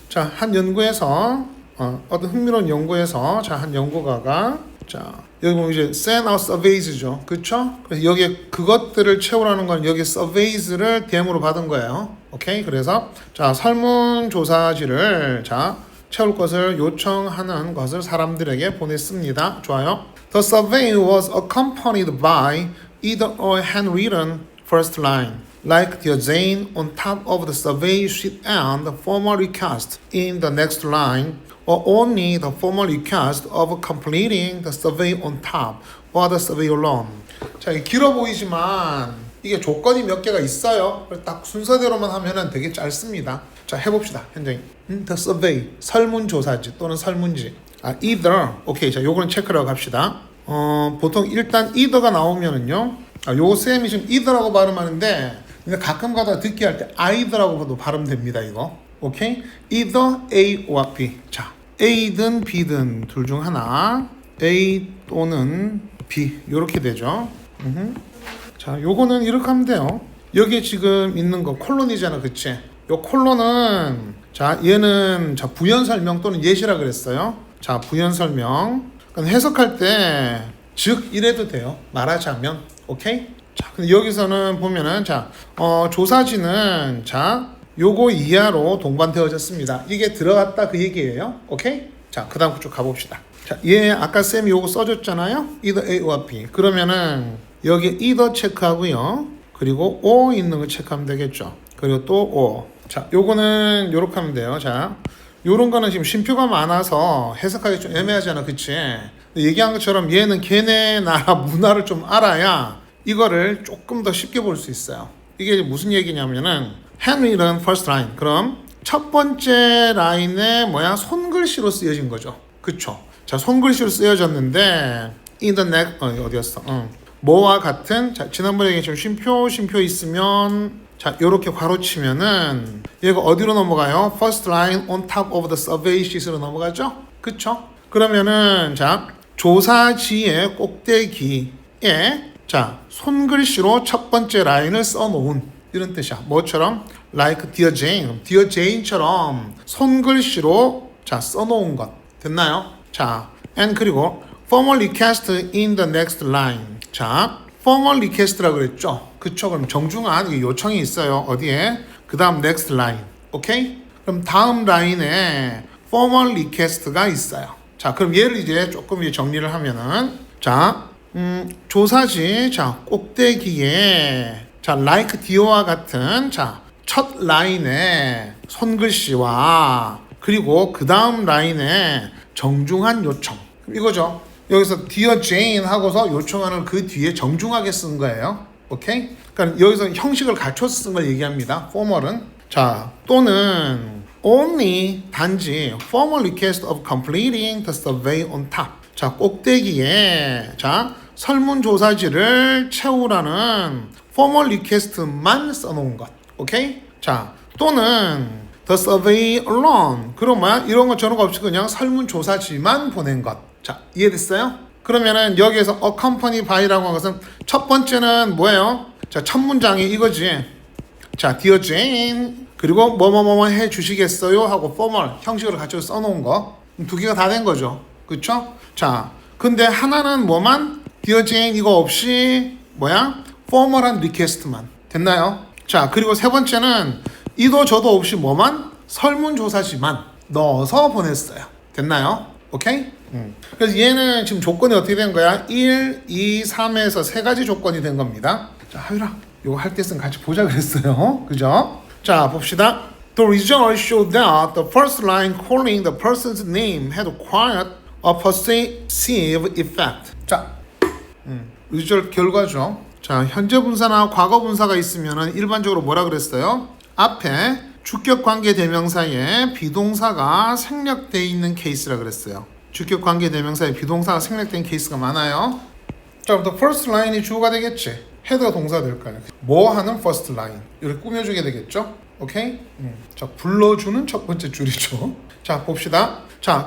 자, 한 연구에서 어떤 흥미로운 연구에서 한 연구가가 여기 보면 이제 send out surveys죠, 그렇죠? 그래서 여기에 그것들을 채우라는 건 여기 surveys를 DM으로 받은 거예요. 오케이, 그래서 설문조사지를 채울 것을 요청하는 것을 사람들에게 보냈습니다. 좋아요. The survey was accompanied by either a handwritten first line, like Dear Jane on top of the survey sheet and the formal request in the next line, or only the formal request of completing the survey on top, or the survey alone. 자, 이게 길어 보이지만 이게 조건이 몇 개가 있어요. 딱 순서대로만 하면은 되게 짧습니다. 자, 해봅시다. 현장님. The survey, 설문조사지 또는 설문지. either. 오케이, 자, 요거는 체크라고 합시다. 보통 일단 either가 나오면은요. 요 쌤이 지금 either라고 발음하는데 근데 가끔 가다 듣기 할 때 either라고도 발음됩니다. 이거. 오케이? either A or B. 자, A든 B든 둘 중 하나. A 또는 B. 요렇게 되죠. 자, 요거는 이렇게 하면 돼요. 여기에 지금 있는 거 콜론이잖아, 그치? 요 콜론은 얘는 부연 설명 또는 예시라 그랬어요. 자, 부연 설명. 해석할 때 즉 이래도 돼요. 말하자면. 오케이? 자, 근데 여기서는 보면은 조사지는 요거 이하로 동반되어졌습니다. 이게 들어갔다 그 얘기예요. 오케이? 자, 그 다음 쭉 가봅시다. 자, 아까 쌤이 요거 써줬잖아요. either A or B. 그러면은 여기 either 체크하고요. 그리고 O 있는 거 체크하면 되겠죠. 그리고 또 O. 자, 요거는 요렇게 하면 돼요. 자, 요런 거는 지금 쉼표가 많아서 해석하기 좀 애매하잖아. 그치? 얘기한 것처럼 얘는 걔네 나라 문화를 좀 알아야 이거를 조금 더 쉽게 볼 수 있어요. 이게 무슨 얘기냐면은 handwritten first line. 그럼 첫 번째 라인에 손글씨로 쓰여진 거죠. 그쵸? 자, 손글씨로 쓰여졌는데 in the next 어디였어? 뭐와 같은 지난번에 얘기했지만 쉼표 있으면 요렇게 괄호치면은 얘가 어디로 넘어가요? first line on top of the survey sheet으로 넘어가죠? 그쵸? 그러면은 조사지의 꼭대기에 손글씨로 첫 번째 라인을 써놓은 이런 뜻이야. 뭐처럼? like Dear Jane. Dear Jane처럼 손글씨로 써놓은 것. 됐나요? 자, and 그리고 formal request in the next line. 자, formal request라고 그랬죠? 그쵸? 그럼 정중한 요청이 있어요. 어디에? 그 다음 next line. 오케이? 그럼 다음 라인에 formal request가 있어요. 자, 그럼 얘를 이제 조금 정리를 하면은 조사지 꼭대기에 like Dear와 같은 첫 라인에 손글씨와 그리고 그 다음 라인에 정중한 요청. 이거죠. 여기서 Dear Jane 하고서 요청하는 그 뒤에 정중하게 쓴 거예요. 오케이? 그러니까 여기서 형식을 갖춰서 쓴 걸 얘기합니다. formal은. 또는 only 단지 formal request of completing the survey on top. 꼭대기에 설문조사지를 채우라는 formal request만 써놓은 것. 오케이? 또는 the survey alone. 그럼 이런 거 저런 거 없이 그냥 설문조사지만 보낸 것. 이해됐어요? 그러면은 여기에서 accompany by라고 한 것은 첫 번째는 뭐예요? 첫 문장이 이거지. Dear Jane 그리고 뭐뭐뭐 해주시겠어요? 하고 formal 형식으로 같이 써놓은 거. 두 개가 다 된 거죠. 그쵸? 근데 하나는 Dear Jane 이거 없이 formal한 request만. 됐나요? 그리고 세 번째는 이도 저도 없이 설문조사지만 넣어서 보냈어요. 됐나요? 오케이? 그래서 얘는 지금 조건이 어떻게 된 거야? 1, 2, 3에서 세 가지 조건이 된 겁니다. 하율아, 이거 할 때 쓴 같이 보자 그랬어요. 그죠? 봅시다. The results show that the first line calling the person's name had quite a pervasive effect. result 결과죠. 현재 분사나 과거 분사가 있으면 일반적으로 뭐라 그랬어요? 앞에 주격 관계 대명사에 비동사가 생략되어 있는 케이스라 그랬어요. 주격 관계 대명사에 비동사가 생략된 케이스가 많아요. the first line이 주어가 되겠지. 헤드가 동사가 될까요? 뭐 하는 first line. 이렇게 꾸며주게 되겠죠? 오케이? 불러주는 첫 번째 줄이죠. 봅시다.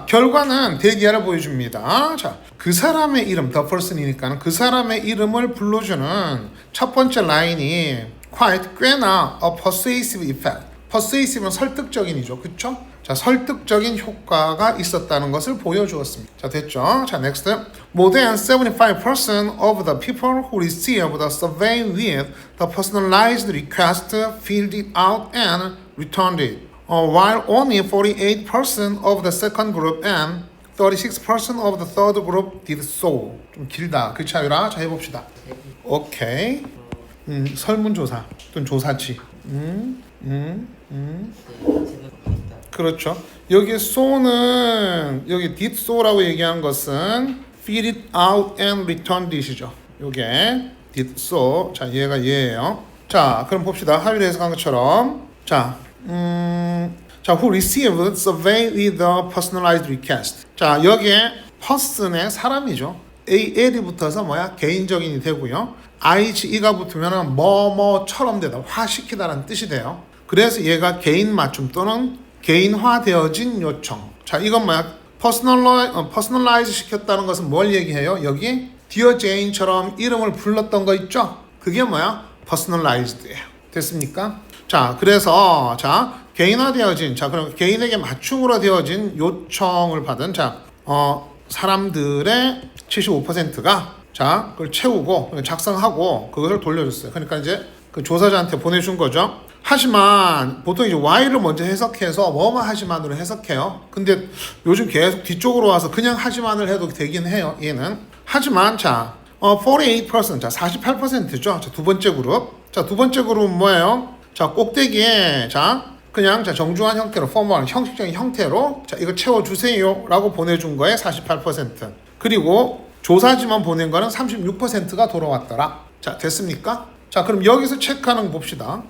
결과는 대기하를 보여줍니다. 그 사람의 이름, the person이니까 그 사람의 이름을 불러주는 첫 번째 라인이 quite 꽤나 a persuasive effect. persuasive는 설득적인이죠. 그쵸? 자, 설득적인 효과가 있었다는 것을 보여주었습니다. 자, 됐죠? 자, next. More than 75% of the people who received the survey with the personalized request filled it out and returned it. While only 48% of the second group and 36% of the third group did so. 좀 길다. 그 차이라. 자, 해봅시다. 오케이. 설문조사 또는 조사지. 그렇죠. 여기 so는 여기 did so라고 얘기한 것은 fill it out and returned it이죠. 요게 did so. 자, 얘가 얘예요. 자, 그럼 봅시다. 하위로 해석한 것처럼. 자, who received survey with the personalized request. 자, 여기에 person의 사람이죠. AL이 붙어서 뭐야? 개인적인이 되고요. IGE가 붙으면 뭐뭐처럼 되다, 화시키다라는 뜻이 돼요. 그래서 얘가 개인 맞춤 또는 개인화되어진 요청. 자, 이건 뭐야? 퍼스널라이즈 시켰다는 것은 뭘 얘기해요? 여기 Dear Jane처럼 이름을 불렀던 거 있죠? 그게 뭐야? 퍼스널라이즈드예요. 됐습니까? 자, 그래서 자, 개인화되어진, 자, 그럼 개인에게 맞춤으로 되어진 요청을 받은 자, 사람들의 75%가 자, 그걸 채우고 작성하고 그것을 돌려줬어요. 그러니까 이제 그 조사자한테 보내준 거죠. 하지만 보통 이제 Y를 먼저 해석해서 뭐뭐 하지만으로 해석해요. 근데 요즘 계속 뒤쪽으로 와서 그냥 하지만을 해도 되긴 해요. 얘는. 하지만 자, 48%, 자, 48%죠. 자, 두 번째 그룹. 자, 두 번째 그룹은 뭐예요? 자, 꼭대기에 자, 그냥 자, 정중한 형태로 포멀 형식적인 형태로 자, 이거 채워주세요라고 보내준 거에 48%. 그리고 조사지만 보낸 거는 36%가 돌아왔더라. 자, 됐습니까? 자, 그럼 여기서 체크하는 거 봅시다.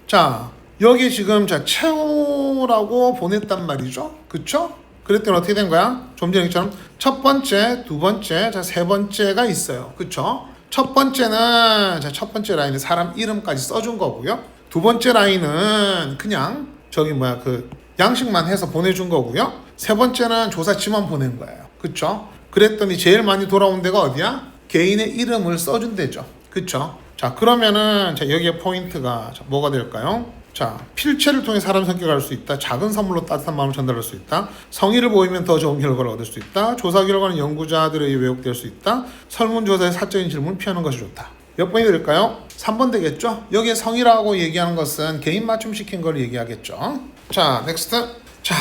자, 여기 지금 자, 채우라고 보냈단 말이죠. 그쵸? 그랬더니 어떻게 된 거야? 좀 전에처럼 첫 번째, 두 번째, 자, 세 번째가 있어요. 그쵸? 첫 번째는 자, 첫 번째 라인에 사람 이름까지 써준 거고요. 두 번째 라인은 그냥 저기 뭐야 그 양식만 해서 보내준 거고요. 세 번째는 조사지만 보낸 거예요. 그쵸? 그랬더니 제일 많이 돌아온 데가 어디야? 개인의 이름을 써준 데죠. 그쵸? 자, 그러면은 자, 여기에 포인트가 자, 뭐가 될까요? 자, 필체를 통해 사람 성격을 알 수 있다. 작은 선물로 따뜻한 마음을 전달할 수 있다. 성의를 보이면 더 좋은 결과를 얻을 수 있다. 조사 결과는 연구자들에 의해 왜곡될 수 있다. 설문조사의 사적인 질문을 피하는 것이 좋다. 몇 번이 될까요? 3번 되겠죠? 여기에 성의라고 얘기하는 것은 개인 맞춤시킨 걸 얘기하겠죠. 자, 넥스트. 자,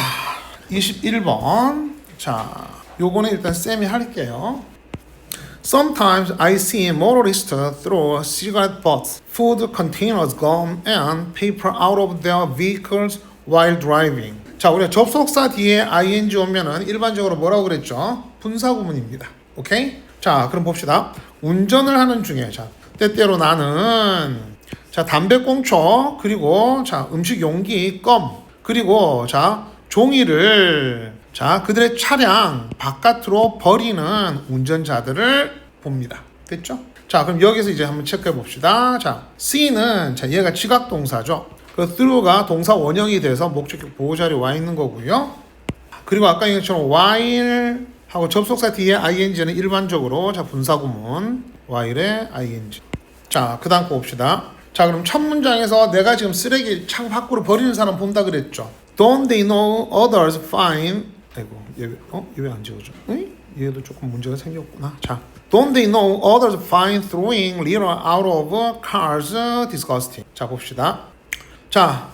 21번. 자, 요거는 일단 쌤이 할게요. Sometimes I see motorists throw cigarette butts, food containers, gum, and paper out of their vehicles while driving. 자, 우리가 접속사 뒤에 ing 오면은 일반적으로 뭐라고 그랬죠? 분사구문입니다. 오케이? 자, 그럼 봅시다. 운전을 하는 중에 자, 때때로 나는 자, 담배꽁초, 그리고 자, 음식 용기, 껌, 그리고 자, 종이를 자, 그들의 차량 바깥으로 버리는 운전자들을 봅니다. 됐죠? 자, 그럼 여기서 이제 한번 체크해 봅시다. 자, C는 자, 얘가 지각동사죠. 그 through가 동사 원형이 돼서 목적격 보호자리에 와 있는 거고요. 그리고 아까 얘기처럼 while 하고 접속사 뒤에 ing는 일반적으로 자, 분사구문 while에 ing. 자, 그 다음 거 봅시다. 자, 그럼 첫 문장에서 내가 지금 쓰레기 창 밖으로 버리는 사람 본다 그랬죠. Don't they know others find 아이고, 얘 왜 안 지워져? 응? 얘도 조금 문제가 생겼구나. 자, don't they know others find throwing litter out of cars disgusting. 자, 봅시다. 자,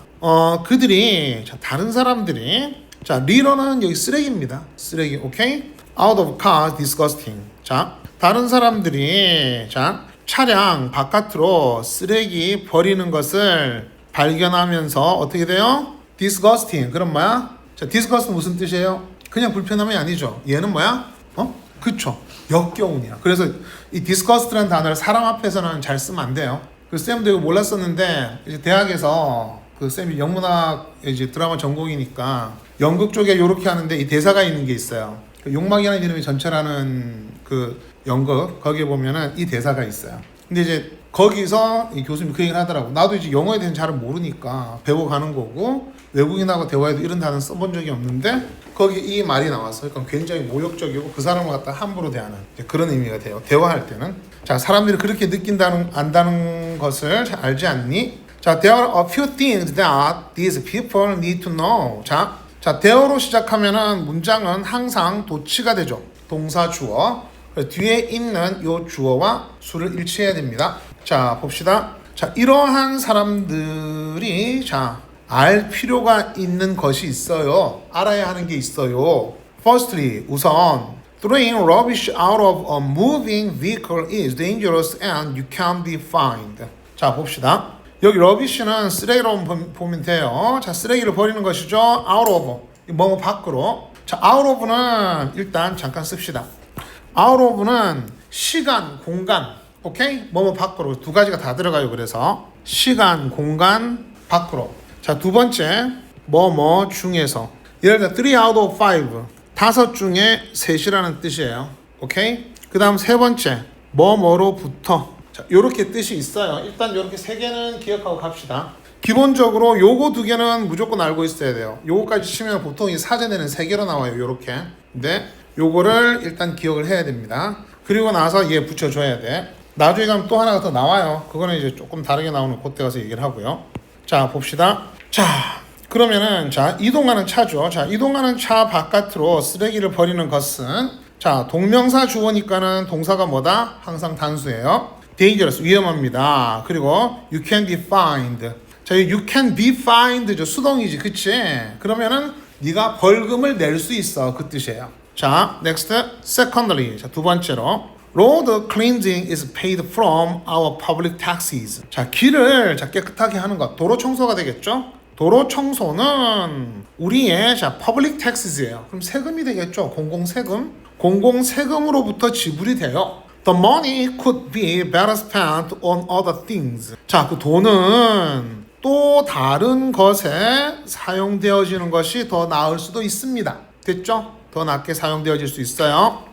그들이 자, 다른 사람들이 자, litter는 여기 쓰레기입니다. 쓰레기, 오케이? out of cars disgusting. 자, 다른 사람들이 자, 차량 바깥으로 쓰레기 버리는 것을 발견하면서 어떻게 돼요? disgusting. 그럼 뭐야? 자, disgust 무슨 뜻이에요? 그냥 불편함이 아니죠. 얘는 뭐야? 그쵸. 역겨운이야. 그래서 이 disgust라는 단어를 사람 앞에서는 잘 쓰면 안 돼요. 그 쌤도 이거 몰랐었는데 이제 대학에서 그 쌤이 영문학 이제 드라마 전공이니까 연극 쪽에 이렇게 하는데 이 대사가 있는 게 있어요. 그 욕망이라는 이름이 전체라는 그 연극 거기에 보면은 이 대사가 있어요. 근데 이제 거기서 이 교수님이 그 얘기를 하더라고. 나도 이제 영어에 대해서 잘 모르니까 배워가는 거고 외국인하고 대화해도 이런 단어 써본 적이 없는데 거기 이 말이 나왔어요. 그러니까 굉장히 모욕적이고 그 사람을 갖다 함부로 대하는 그런 의미가 돼요. 대화할 때는. 자, 사람들이 그렇게 느낀다는 안다는 것을 잘 알지 않니? 자, there are a few things that these people need to know. 자, there로 시작하면은 문장은 항상 도치가 되죠. 동사 주어. 뒤에 있는 요 주어와 수를 일치해야 됩니다. 자, 봅시다. 자, 이러한 사람들이 알 필요가 있는 것이 있어요. 알아야 하는 게 있어요. Firstly, 우선 throwing rubbish out of a moving vehicle is dangerous and you can be fined. 자, 봅시다. 여기 rubbish는 쓰레기로 보면 돼요. 자, 쓰레기를 버리는 것이죠. out of, 뭐뭐 밖으로. 자, out of는 일단 잠깐 씁시다. out of는 시간, 공간, 오케이? 뭐뭐 밖으로. 두 가지가 다 들어가요. 그래서 시간, 공간, 밖으로. 자, 두 번째, 뭐뭐 중에서. 예를 들어 3 out of 5, 5 중에 3이라는 뜻이에요. 오케이? 그 다음 세 번째, 뭐뭐로부터. 자, 요렇게 뜻이 있어요. 일단 요렇게 세 개는 기억하고 갑시다. 기본적으로 요거 두 개는 무조건 알고 있어야 돼요. 요거까지 치면 보통 이 사전에는 3개로 나와요. 요렇게. 근데 요거를 일단 기억을 해야 됩니다. 그리고 나서 얘 붙여줘야 돼. 나중에 가면 또 하나가 더 나와요. 그거는 이제 조금 다르게 나오는 그때 가서 얘기를 하고요. 자, 봅시다. 자, 그러면은 이동하는 차죠. 자, 이동하는 차 바깥으로 쓰레기를 버리는 것은 동명사 주어니까는 동사가 뭐다? 항상 단수예요. dangerous, 위험합니다. 그리고 you can be fined. 자, you can be fined죠. 수동이지, 그치? 그러면은 네가 벌금을 낼 수 있어. 그 뜻이에요. 자, next, secondly. 자, 두 번째로 road cleansing is paid from our public taxes. 자, 길을 깨끗하게 하는 것. 도로 청소가 되겠죠? 도로 청소는 우리의 public taxes예요. 그럼 세금이 되겠죠? 공공세금. 공공세금으로부터 지불이 돼요. The money could be better spent on other things. 자, 그 돈은 또 다른 것에 사용되어지는 것이 더 나을 수도 있습니다. 됐죠? 더 낫게 사용되어질 수 있어요.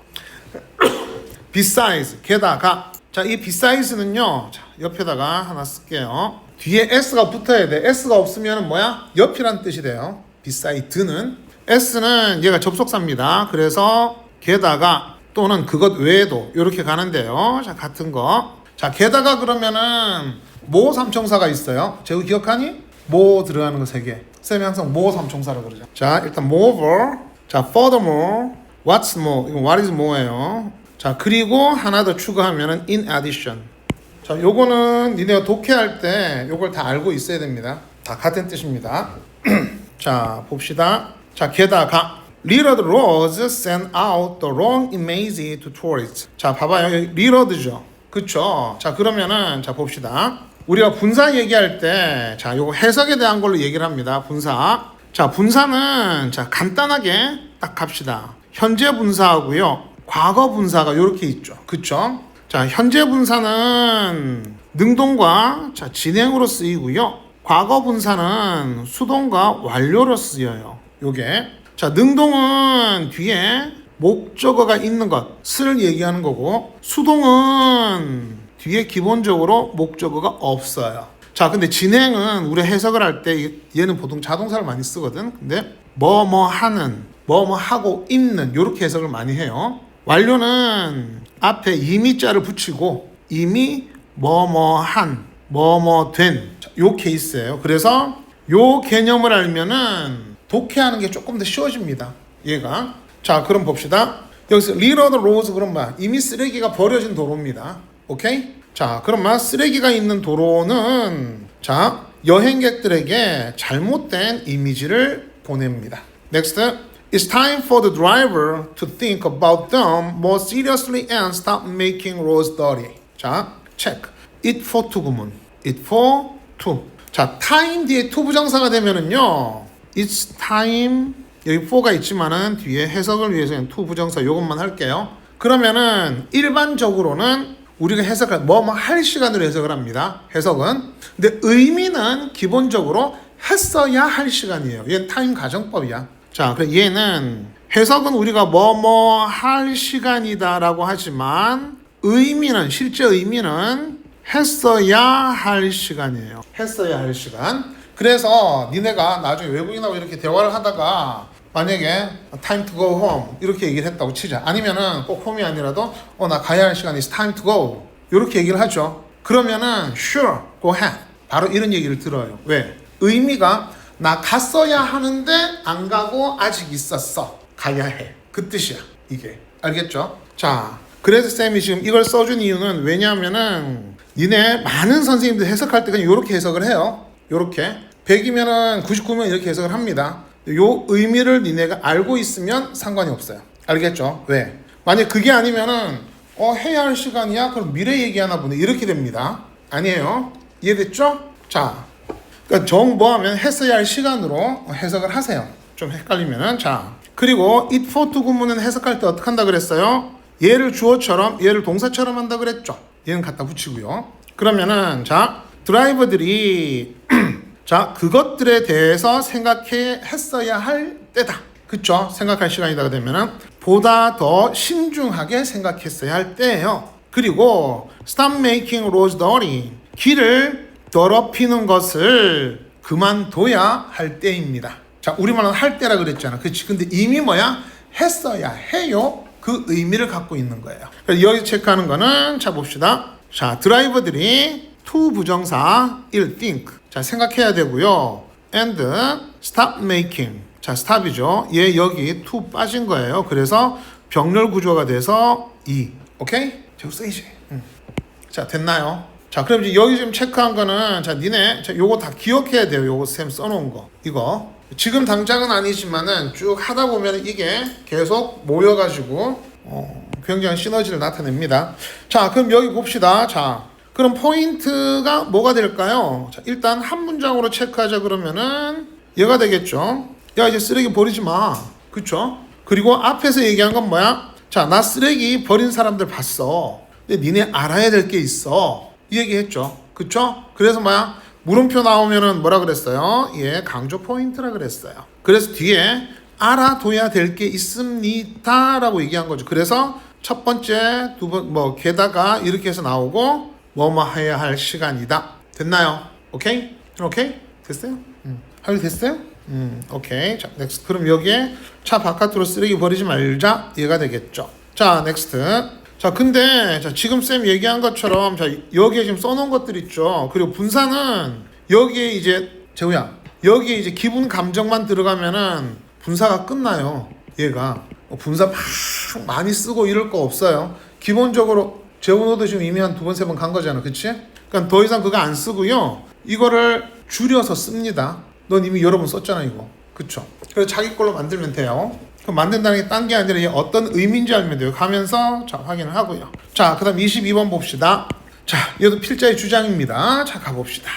besides, 게다가. 자, 이 besides는요, 옆에다가 하나 쓸게요. 뒤에 s가 붙어야 돼. s가 없으면 뭐야? 옆이란 뜻이 돼요. beside는. s는 얘가 접속사입니다. 그래서 게다가 또는 그것 외에도 이렇게 가는데요. 자, 같은 거. 자, 게다가 그러면은 모 삼총사가 있어요. 제가 기억하니? 모 들어가는 거 3개. 쌤이 항상 모 삼총사라고 그러죠. 자, 일단 moreover. 자, furthermore. what's more. 이거 what is more예요. 자, 그리고 하나 더 추가하면은 in addition. 자, 요거는 니네가 독해할 때 요걸 다 알고 있어야 됩니다. 다 같은 뜻입니다. 자, 봅시다. 자, 게다가 Leader roads send out the wrong image to tourists. 자, 봐봐요. 여기 leader죠. 그쵸? 자, 그러면은 자, 봅시다. 우리가 분사 얘기할 때 자, 요거 해석에 대한 걸로 얘기를 합니다. 분사. 자, 분사는 자, 간단하게 딱 갑시다. 현재 분사하고요. 과거 분사가 요렇게 있죠. 그쵸? 자, 현재 분사는 능동과 진행으로 쓰이고요. 과거 분사는 수동과 완료로 쓰여요. 요게. 자, 능동은 뒤에 목적어가 있는 것을 얘기하는 거고, 수동은 뒤에 기본적으로 목적어가 없어요. 자, 근데 진행은 우리 해석을 할 때 얘는 보통 자동사를 많이 쓰거든. 근데 뭐뭐 하는, 뭐뭐 하고 있는 요렇게 해석을 많이 해요. 완료는 앞에 이미자를 붙이고 이미 뭐뭐 한, 뭐뭐 된 요 케이스예요. 그래서 요 개념을 알면은 독해하는 게 조금 더 쉬워집니다. 얘가. 자, 그럼 봅시다. 여기서 leader the roads 그럼 뭐야? 이미 쓰레기가 버려진 도로입니다. 오케이? 자, 그럼 쓰레기가 있는 도로는 자, 여행객들에게 잘못된 이미지를 보냅니다. Next. It's time for the driver to think about them more seriously and stop making roads dirty. 자, check. It for to 구문. It for to. 자, time 뒤에 to 부정사가 되면은요. It's time. 여기 for가 있지만은 뒤에 해석을 위해서는 to 부정사 요것만 할게요. 그러면은 일반적으로는 우리가 해석할 뭐뭐 할 시간으로 해석을 합니다. 해석은. 근데 의미는 기본적으로 했어야 할 시간이에요. 얘는 타임 가정법이야. 자, 그래 얘는 해석은 우리가 뭐뭐 할 시간이다라고 하지만 의미는 실제 의미는 했어야 할 시간이에요. 했어야 할 시간. 그래서 니네가 나중에 외국인하고 이렇게 대화를 하다가 만약에 time to go home 이렇게 얘기를 했다고 치자. 아니면은 꼭 home이 아니라도 나 가야 할 시간이 it's time to go 이렇게 얘기를 하죠. 그러면은 sure, go ahead. 바로 이런 얘기를 들어요. 왜? 의미가 나 갔어야 하는데 안 가고 아직 있었어. 가야 해. 그 뜻이야. 이게. 알겠죠? 자, 그래서 쌤이 지금 이걸 써준 이유는 왜냐하면은 니네 많은 선생님들 해석할 때 그냥 이렇게 해석을 해요. 이렇게 100이면은 99면 이렇게 해석을 합니다. 요 의미를 니네가 알고 있으면 상관이 없어요. 알겠죠? 왜? 만약 그게 아니면은 해야 할 시간이야? 그럼 미래 얘기하나 보네. 이렇게 됩니다. 아니에요. 이해됐죠? 자, 그러니까 정보하면 했어야 할 시간으로 해석을 하세요. 좀 헷갈리면은. 자, 그리고 it for to 구문은 해석할 때 어떻게 한다 그랬어요? 얘를 주어처럼 얘를 동사처럼 한다 그랬죠. 얘는 갖다 붙이고요. 그러면은 자, 드라이버들이 자, 그것들에 대해서 했어야 할 때다. 그쵸? 생각할 시간이다 되면은 보다 더 신중하게 생각했어야 할 때예요. 그리고 stop making roads dirty. 길을 더럽히는 것을 그만둬야 할 때입니다. 자, 우리말은 할 때라 그랬잖아. 그치? 근데 이미 뭐야? 했어야 해요. 그 의미를 갖고 있는 거예요. 그래서 여기 체크하는 거는 자 봅시다. 자, 드라이버들이 to 부정사 1 think. 자, 생각해야 되고요. and stop making. 자, stop이죠. 얘 여기 to 빠진 거예요. 그래서 병렬 구조가 돼서 2. 오케이? 제가 쓰이지. 자, 됐나요? 자, 그럼 이제 여기 지금 체크한 거는 자, 니네 자, 요거 다 기억해야 돼요. 요거 쌤 써놓은 거. 이거. 지금 당장은 아니지만은 쭉 하다 보면 이게 계속 모여가지고 굉장히 시너지를 나타냅니다. 자, 그럼 여기 봅시다. 자, 그럼 포인트가 뭐가 될까요? 자, 일단 한 문장으로 체크하자 그러면은 얘가 되겠죠. 야, 이제 쓰레기 버리지 마. 그쵸? 그리고 앞에서 얘기한 건 뭐야? 자, 나 쓰레기 버린 사람들 봤어. 근데 니네 알아야 될 게 있어. 이 얘기 했죠. 그쵸? 그래서 뭐야? 물음표 나오면은 뭐라 그랬어요? 예, 강조 포인트라 그랬어요. 그래서 뒤에 알아둬야 될 게 있습니다 라고 얘기한 거죠. 그래서 첫 번째, 두 번, 게다가 이렇게 해서 나오고 뭐뭐 해야 할 시간이다. 됐나요? 오케이? 오케이? 됐어요? 합의 됐어요? 오케이. 자, 넥스트. 그럼 여기에 차 바깥으로 쓰레기 버리지 말자. 얘가 되겠죠. 자, 넥스트. 자, 근데 자, 지금 쌤 얘기한 것처럼 자, 여기에 지금 써놓은 것들 있죠. 그리고 분사는 여기에 이제 재우야, 여기에 이제 기분 감정만 들어가면은 분사가 끝나요. 얘가 분사 막 많이 쓰고 이럴 거 없어요. 기본적으로 재우너도 지금 이미 한 2번, 3번 간 거잖아. 그치? 그러니까 더 이상 그거 안 쓰고요. 이거를 줄여서 씁니다. 넌 이미 여러 번 썼잖아, 이거. 그쵸? 그래서 자기 걸로 만들면 돼요. 그럼 만든다는 게 딴 게 아니라 이게 어떤 의미인지 알면 돼요. 가면서 자, 확인을 하고요. 자, 그 다음 22번 봅시다. 자, 얘도 필자의 주장입니다. 자, 가봅시다.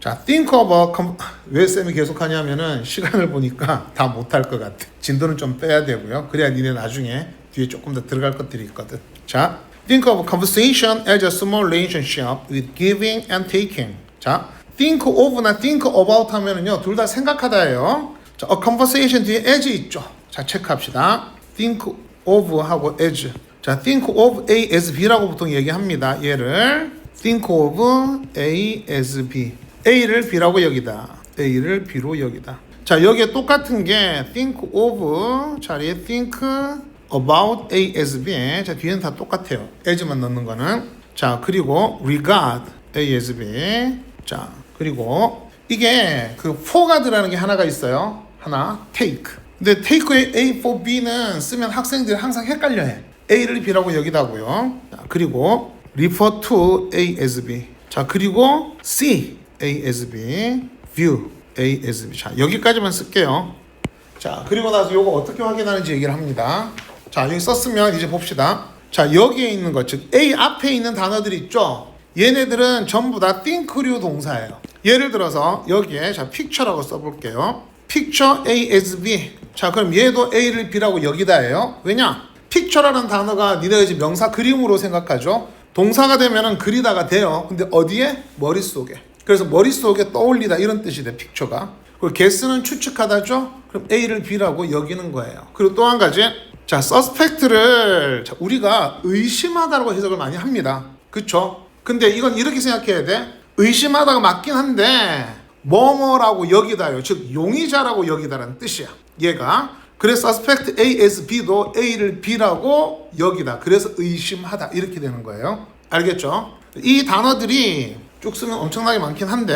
자, think of a 왜 쌤이 계속 하냐면은 시간을 보니까 다 못할 것 같아. 진도는 좀 빼야 되고요. 그래야 니네 나중에 뒤에 조금 더 들어갈 것들이 있거든. 자, think of conversation as a small relationship with giving and taking. 자, think of나 think about 하면은요, 둘 다 생각하다예요. 자, a conversation 뒤에 as 있죠. 자, 체크합시다. think of 하고 as. 자, think of A as B라고 보통 얘기합니다. 얘를 think of A as B. A를 B라고 여기다. A를 B로 여기다. 자, 여기에 똑같은 게 think of 자리에 think about A as B. 자, 뒤에는 다 똑같아요. as만 넣는 거는. 자, 그리고 regard A as B. 자, 그리고 이게 그 for가 들어가는 게 하나가 있어요. 하나, take. 근데 take의 A for B는 쓰면 학생들이 항상 헷갈려해. A를 B라고 여기다고요. 자, 그리고 refer to A as B. 자, 그리고 see A as B, view A as B. 자, 여기까지만 쓸게요. 자, 그리고 나서 요거 어떻게 확인하는지 얘기를 합니다. 자, 여기 썼으면 이제 봅시다. 자, 여기에 있는 것, 즉 A 앞에 있는 단어들 있죠? 얘네들은 전부 다 think류 동사예요. 예를 들어서 여기에 자, picture라고 써볼게요. picture A as B. 자, 그럼 얘도 A를 B라고 여기다예요. 왜냐? picture라는 단어가 니네가 이제 명사 그림으로 생각하죠. 동사가 되면은 그리다가 돼요. 근데 어디에? 머릿속에. 그래서 머릿속에 떠올리다 이런 뜻이 돼, picture가. 그리고 guess는 추측하다죠. 그럼 A를 B라고 여기는 거예요. 그리고 또 한 가지. 자, suspect를 자, 우리가 의심하다라고 해석을 많이 합니다. 그쵸? 근데 이건 이렇게 생각해야 돼. 의심하다가 맞긴 한데 뭐뭐라고 여기다요. 즉 용의자라고 여기다라는 뜻이야. 얘가. 그래서 suspect A as B도 A를 B라고 여기다. 그래서 의심하다 이렇게 되는 거예요. 알겠죠? 이 단어들이 쭉 쓰면 엄청나게 많긴 한데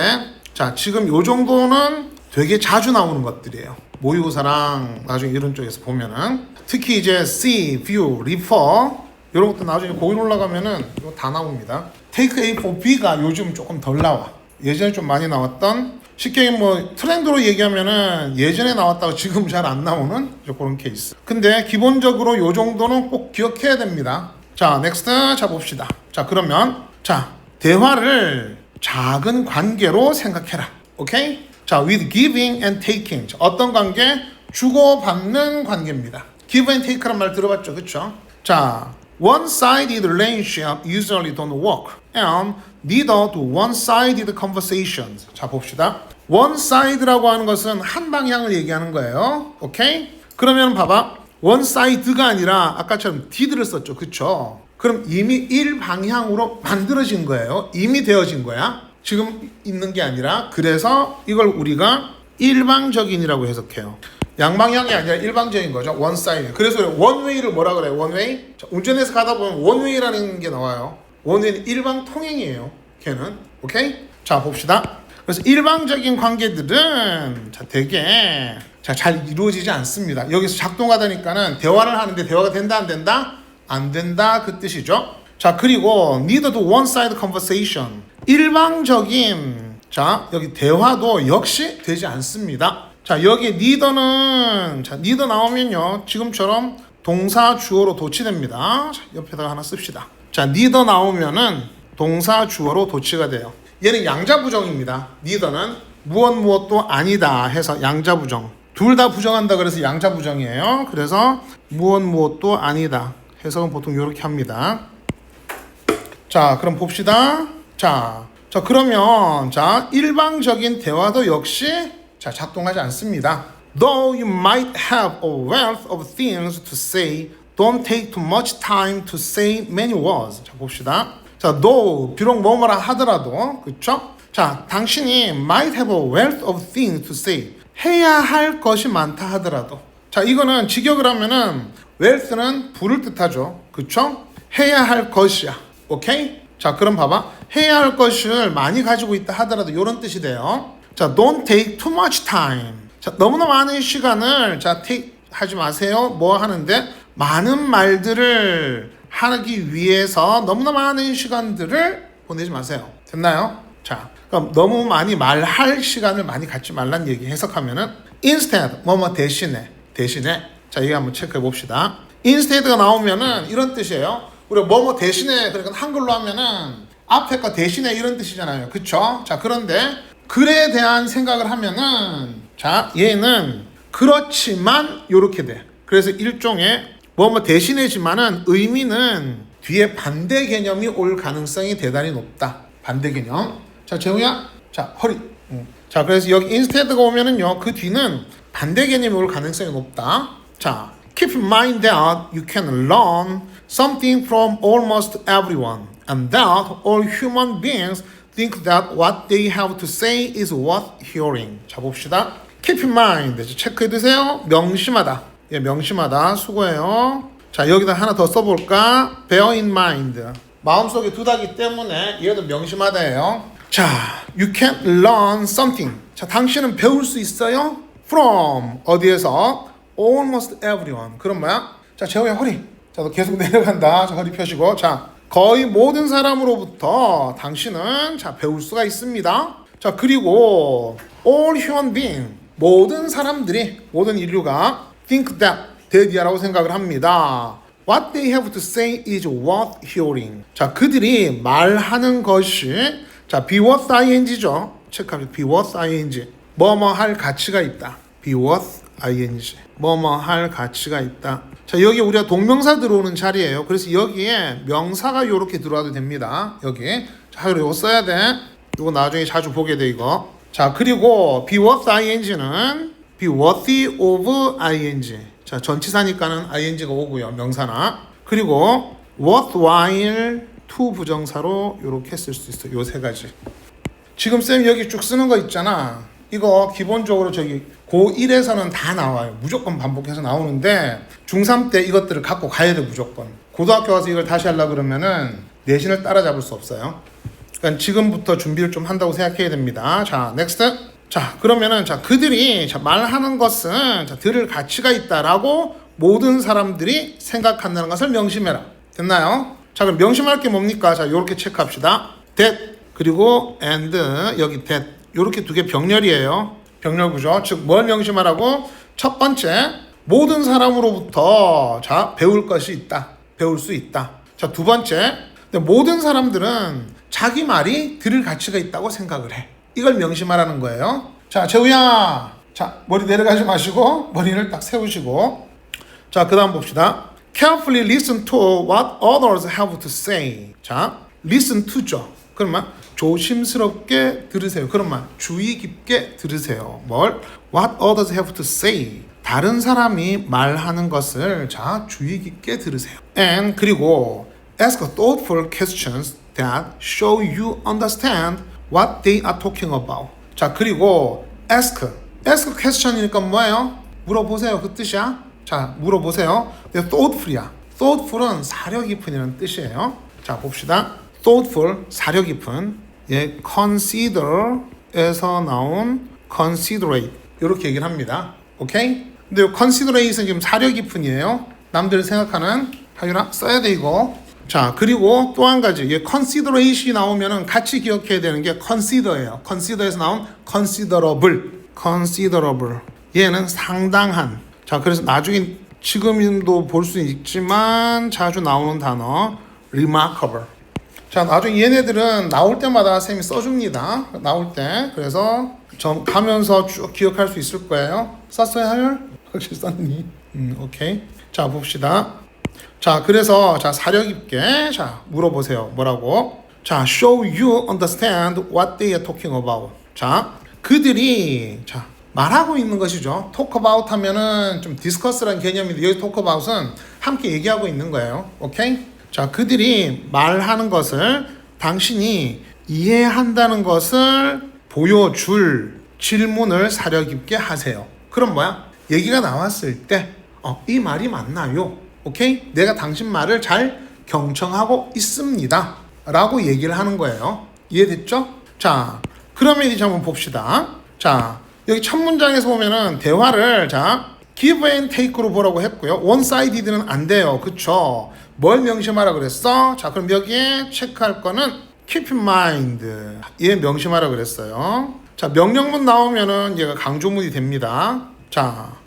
자 지금 요 정도는 되게 자주 나오는 것들이에요. 모의고사랑 나중에 이런 쪽에서 보면은 특히 이제 see, view, refer 이런 것도 나중에 고인 올라가면은 이거 다 나옵니다. take A for B가 요즘 조금 덜 나와. 예전에 좀 많이 나왔던 쉽게 뭐 트렌드로 얘기하면은 예전에 나왔다고 지금 잘 안 나오는 그런 케이스. 근데 기본적으로 요 정도는 꼭 기억해야 됩니다. 자, 넥스트 자 봅시다. 자, 그러면 자, 대화를 작은 관계로 생각해라. 오케이? 자, with giving and taking. 자, 어떤 관계? 주고받는 관계입니다. give and take란 말 들어봤죠? 그쵸? 자, one-sided relationship usually don't work and neither do one-sided conversations. 자, 봅시다. one-sided라고 하는 것은 한 방향을 얘기하는 거예요. 오케이? 그러면 봐봐. one-sided가 아니라 아까처럼 did를 썼죠. 그쵸? 그럼 이미 일방향으로 만들어진 거예요. 이미 되어진 거야. 지금 있는 게 아니라. 그래서 이걸 우리가 일방적인이라고 해석해요. 양방향이 아니라 일방적인 거죠. one-sided. 그래서 one-way를 뭐라 그래요? one-way? 자, 운전해서 가다 보면 one-way라는 게 나와요. one-way는 일방 통행이에요. 걔는. 오케이? 자, 봅시다. 그래서 일방적인 관계들은 자, 되게 잘 이루어지지 않습니다. 여기서 작동하다니까는 대화를 하는데 대화가 된다 안 된다? 안 된다 그 뜻이죠. 자, 그리고 neither do one-sided conversation. 일방적인 자, 여기 대화도 역시 되지 않습니다. 자, 여기 neither는 자, neither 나오면요. 지금처럼 동사 주어로 도치됩니다. 자, 옆에다가 하나 씁시다. 자, neither 나오면은 동사 주어로 도치가 돼요. 얘는 양자부정입니다. neither는 무엇도 아니다 해서 양자부정. 둘 다 부정한다 그래서 양자부정이에요. 그래서 무엇도 아니다. 해석은 보통 이렇게 합니다. 자, 그럼 봅시다. 자, 그러면 자, 일방적인 대화도 역시 자, 작동하지 않습니다. Though you might have a wealth of things to say, don't take too much time to say many words. 자, 봅시다. 자, though 비록 뭐뭐라 하더라도 그쵸? 자, 당신이 might have a wealth of things to say. 해야 할 것이 많다 하더라도. 자, 이거는 직역을 하면은 wealth는 부를 뜻하죠. 그쵸? 해야 할 것이야. 오케이? 자, 그럼 봐봐. 해야 할 것을 많이 가지고 있다 하더라도 이런 뜻이 돼요. 자, don't take too much time. 자, 너무나 많은 시간을 자, take 하지 마세요. 뭐 하는데 많은 말들을 하기 위해서 너무나 많은 시간들을 보내지 마세요. 됐나요? 자, 그럼 너무 많이 말할 시간을 많이 갖지 말란 얘기 해석하면은 instead 뭐뭐 대신에 자, 이거 한번 체크해 봅시다. instead가 나오면은 이런 뜻이에요. 우리가 뭐뭐 대신에 그러니까 한글로 하면은 앞에 거 대신에 이런 뜻이잖아요. 그쵸? 자, 그런데 글에 대한 생각을 하면은 자, 얘는 그렇지만 요렇게 돼. 그래서 일종의 뭐뭐 대신이지만은 의미는 뒤에 반대 개념이 올 가능성이 대단히 높다. 반대 개념. 자, 재웅이야. 자, 허리. 자, 그래서 여기 instead가 오면은요. 그 뒤는 반대 개념이 올 가능성이 높다. 자, keep in mind that you can learn something from almost everyone and that all human beings think that what they have to say is worth hearing. 자, 봅시다. keep in mind. 체크해 두세요. 명심하다. 예, 명심하다. 수고해요. 자, 여기다 하나 더 써볼까? bear in mind. 마음속에 두다기 때문에 얘도 명심하다예요. 자, you can learn something. 자, 당신은 배울 수 있어요? from 어디에서? almost everyone. 그럼 뭐야? 자, 재호야 허리. 자, 너 계속 내려간다. 자, 허리 펴시고. 자, 거의 모든 사람으로부터 당신은 자, 배울 수가 있습니다. 자, 그리고 all human being. 모든 사람들이, 모든 인류가 think that, that이라고 생각을 합니다. What they have to say is worth hearing. 자, 그들이 말하는 것이 자, be worth ing죠. 체크합니다. be worth ing. 뭐뭐 할 가치가 있다. be worth ing. 뭐뭐 할 가치가 있다. 자, 여기 우리가 동명사 들어오는 자리예요. 그래서 여기에 명사가 이렇게 들어와도 됩니다. 여기. 자, 이거 써야 돼. 이거 나중에 자주 보게 돼, 이거. 자, 그리고 be worth ing는 be worthy of ing. 자, 전치사니까는 ing가 오고요. 명사나. 그리고 worthwhile to 부정사로 이렇게 쓸 수 있어요. 요 세 가지. 지금 쌤 여기 쭉 쓰는 거 있잖아. 이거 기본적으로 저기 고1에서는 다 나와요. 무조건 반복해서 나오는데 중3 때 이것들을 갖고 가야 돼 무조건. 고등학교 가서 이걸 다시 하려고 그러면은 내신을 따라잡을 수 없어요. 그러니까 지금부터 준비를 좀 한다고 생각해야 됩니다. 자, 넥스트. 자, 그러면은 자, 그들이 자, 말하는 것은 자, 들을 가치가 있다라고 모든 사람들이 생각한다는 것을 명심해라. 됐나요? 자, 그럼 명심할 게 뭡니까? 자, 요렇게 체크합시다. that 그리고 and 여기 that 요렇게 두 개 병렬이에요. 병렬 구조. 즉 뭘 명심하라고? 첫 번째, 모든 사람으로부터 자, 배울 것이 있다. 배울 수 있다. 자, 두 번째, 모든 사람들은 자기 말이 들을 가치가 있다고 생각을 해. 이걸 명심하라는 거예요. 자, 재우야. 자, 머리 내려가지 마시고 머리를 딱 세우시고. 자, 그 다음 봅시다. Carefully listen to what others have to say. 자, listen to죠. 그러면 조심스럽게 들으세요. 그러면 주의 깊게 들으세요. 뭘? What others have to say. 다른 사람이 말하는 것을 자, 주의 깊게 들으세요. And 그리고 ask thoughtful questions that show you understand what they are talking about. 자, 그리고 ask question이니까 뭐예요? 물어보세요. 그 뜻이야. 자, 물어보세요. thoughtful이야. thoughtful은 사려 깊은이라는 뜻이에요. 자, 봅시다. thoughtful, 사려 깊은. 예, consider에서 나온 considerate 이렇게 얘기를 합니다. 오케이? 근데 considerate은 지금 사려 깊은이에요. 남들 생각하는 하유라 써야 돼 이거. 자, 그리고 또 한 가지, 예, considerate이 나오면은 같이 기억해야 되는 게 consider예요. consider에서 나온 considerable. 얘는 상당한. 자, 그래서 나중에 지금도 볼 수 있지만 자주 나오는 단어 remarkable. 자, 나중에 얘네들은 나올 때마다 쌤이 써줍니다. 나올 때. 그래서 좀 가면서 쭉 기억할 수 있을 거예요. 썼어요, 하율? 혹시 썼니? 오케이. 자, 봅시다. 자, 그래서 자, 사려 깊게 자, 물어보세요. 뭐라고? 자, show you understand what they are talking about. 자, 그들이 자, 말하고 있는 것이죠. talk about 하면은 좀 discuss라는 개념인데 여기 talk about은 함께 얘기하고 있는 거예요. 오케이? 자, 그들이 말하는 것을 당신이 이해한다는 것을 보여줄 질문을 사려 깊게 하세요. 그럼 뭐야? 얘기가 나왔을 때 이 말이 맞나요? 오케이? 내가 당신 말을 잘 경청하고 있습니다. 라고 얘기를 하는 거예요. 이해됐죠? 자, 그러면 이제 한번 봅시다. 자, 여기 첫 문장에서 보면은 대화를 자, give and take로 보라고 했고요. one-sided는 안 돼요. 그쵸? 뭘 명심하라 그랬어? 자, 그럼 여기에 체크할 거는 keep in mind. 얘 명심하라 그랬어요. 자, 명령문 나오면은 얘가 강조문이 됩니다. 자,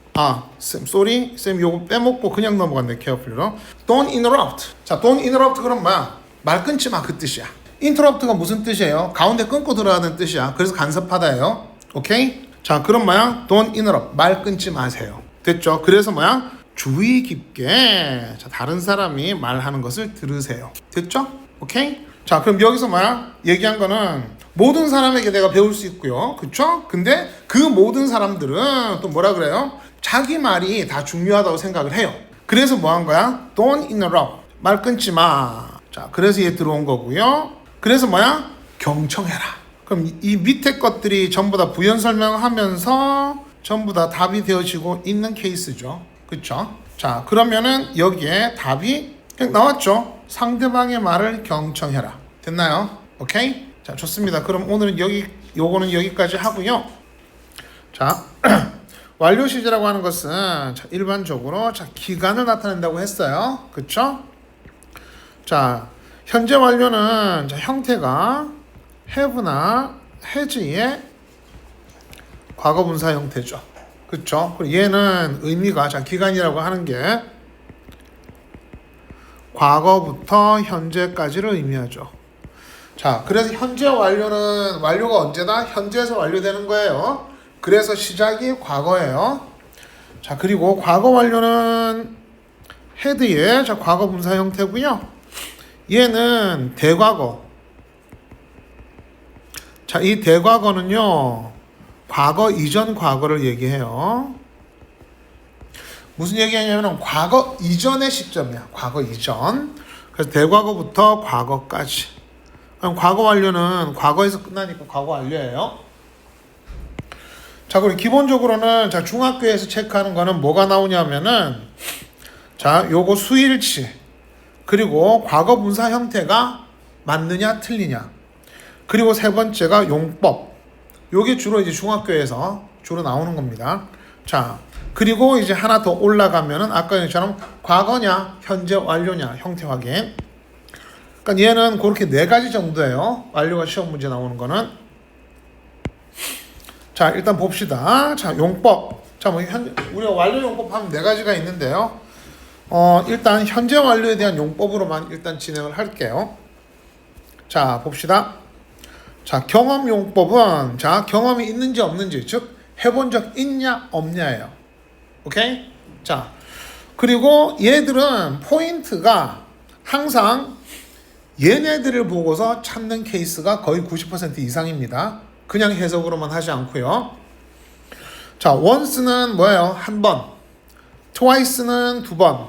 쌤, sorry. 쌤 요거 빼먹고 그냥 넘어갔네, carefully로. Don't interrupt. 자, don't interrupt 그럼 뭐야? 말 끊지 마, 그 뜻이야. interrupt가 무슨 뜻이에요? 가운데 끊고 들어가는 뜻이야. 그래서 간섭하다예요. 오케이? 자, 그럼 뭐야? Don't interrupt. 말 끊지 마세요. 됐죠? 그래서 뭐야? 주의 깊게 자, 다른 사람이 말하는 것을 들으세요. 됐죠? 오케이? 자, 그럼 여기서 뭐야? 얘기한 거는 모든 사람에게 내가 배울 수 있고요. 그쵸? 근데 그 모든 사람들은 또 뭐라 그래요? 자기 말이 다 중요하다고 생각을 해요. 그래서 뭐 한 거야? Don't interrupt. 말 끊지 마. 자, 그래서 얘 들어온 거고요. 그래서 뭐야? 경청해라. 그럼 이 밑에 것들이 전부 다 부연 설명하면서 전부 다 답이 되어지고 있는 케이스죠. 그쵸? 자, 그러면은 여기에 답이 그냥 나왔죠. 상대방의 말을 경청해라. 됐나요? 오케이? 자, 좋습니다. 그럼 오늘은 요거는 여기까지 하고요. 자, 완료 시제라고 하는 것은 자, 일반적으로 자, 기간을 나타낸다고 했어요. 그쵸? 자, 현재 완료는 자, 형태가 have나 has의 과거분사 형태죠. 그쵸? 그리고 얘는 의미가 자, 기간이라고 하는 게 과거부터 현재까지를 의미하죠. 자, 그래서 현재 완료는 완료가 언제다? 현재에서 완료되는 거예요. 그래서 시작이 과거예요. 자, 그리고 과거 완료는 had의 자, 과거 분사 형태고요. 얘는 대과거. 자, 이 대과거는요. 과거 이전 과거를 얘기해요. 무슨 얘기하냐면 과거 이전의 시점이야. 과거 이전. 그래서 대과거부터 과거까지. 그럼 과거 완료는 과거에서 끝나니까 과거 완료예요. 자, 그리고 기본적으로는 자, 중학교에서 체크하는 거는 뭐가 나오냐면은 자, 요거 수일치 그리고 과거 분사 형태가 맞느냐 틀리냐. 그리고 세 번째가 용법. 요게 주로 이제 중학교에서 주로 나오는 겁니다. 자, 그리고 이제 하나 더 올라가면은 아까 얘처럼 과거냐, 현재 완료냐 형태 확인. 그러니까 얘는 그렇게 네 가지 정도예요. 완료가 시험 문제 나오는 거는. 자, 일단 봅시다. 자, 용법. 자, 뭐 우리가 완료 용법 하면 네 가지가 있는데요. 일단 현재 완료에 대한 용법으로만 일단 진행을 할게요. 자, 봅시다. 자, 경험 용법은 자, 경험이 있는지 없는지, 즉 해본 적 있냐 없냐예요. 오케이? 자, 그리고 얘들은 포인트가 항상 얘네들을 보고서 찾는 케이스가 거의 90% 이상입니다. 그냥 해석으로만 하지 않고요. 자, once는 뭐예요? 한 번. twice는 두 번.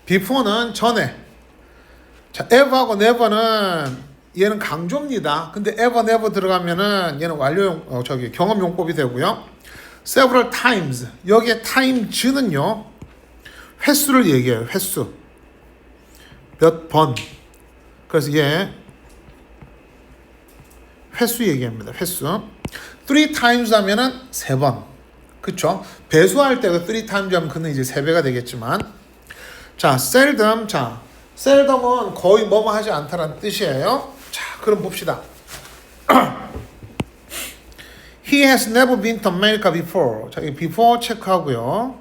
before는 전에. 자, ever하고 never는 얘는 강조입니다. 근데 ever, never 들어가면은 얘는 완료용, 경험 용법이 되고요. several times. 여기에 times는요, 횟수를 얘기해요. 횟수. 몇 번. 그래서 얘 횟수 얘기합니다. 횟수. three times 하면은 세 번. 그쵸? 배수할 때도 three times 하면 그는 이제 세 배가 되겠지만. 자, seldom. 자, seldom은 거의 뭐뭐 하지 않다라는 뜻이에요. 자, 그럼 봅시다. He has never been to America before. 자, 이 before 체크하고요.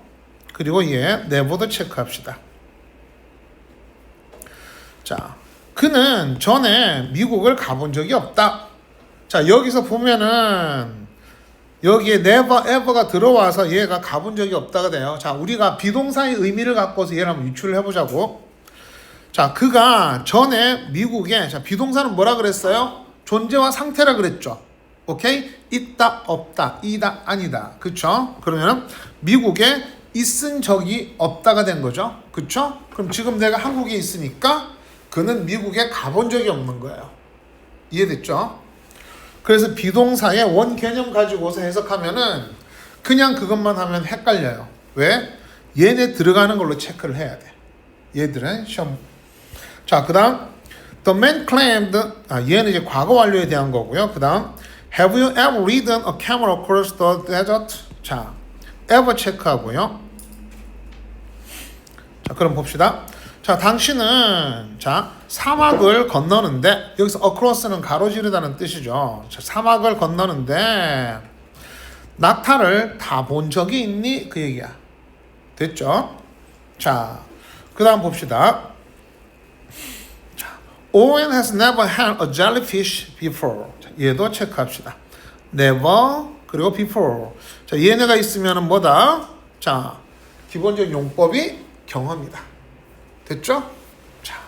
그리고 얘 never도 체크합시다. 자, 그는 전에 미국을 가본 적이 없다. 자, 여기서 보면은 여기에 never ever가 들어와서 얘가 가본 적이 없다가 돼요. 자, 우리가 비동사의 의미를 갖고서 얘를 한번 유출을 해보자고. 자, 그가 전에 미국에, 자, 비동사는 뭐라 그랬어요? 존재와 상태라 그랬죠. 오케이? 있다, 없다, 이다, 아니다. 그쵸? 그러면 미국에 있은 적이 없다가 된 거죠. 그쵸? 그럼 지금 내가 한국에 있으니까 그는 미국에 가본 적이 없는 거예요. 이해됐죠? 그래서 비동사의 원 개념 가지고서 해석하면은 그냥 그것만 하면 헷갈려요. 왜? 얘네 들어가는 걸로 체크를 해야 돼. 얘들은 시험. 자, 그 다음 The man claimed. 얘는 이제 과거 완료에 대한 거고요. 그 다음 Have you ever ridden a camel across the desert? 자, ever 체크하고요. 자, 그럼 봅시다. 자, 당신은 자, 사막을 건너는데, 여기서 across는 가로지르다는 뜻이죠. 자, 사막을 건너는데 낙타를 다 본 적이 있니? 그 얘기야. 됐죠? 자, 그 다음 봅시다. 자, Owen has never had a jellyfish before. 자, 얘도 체크합시다. never 그리고 before. 자, 얘네가 있으면 뭐다? 자, 기본적인 용법이 경험이다. 됐죠? 자,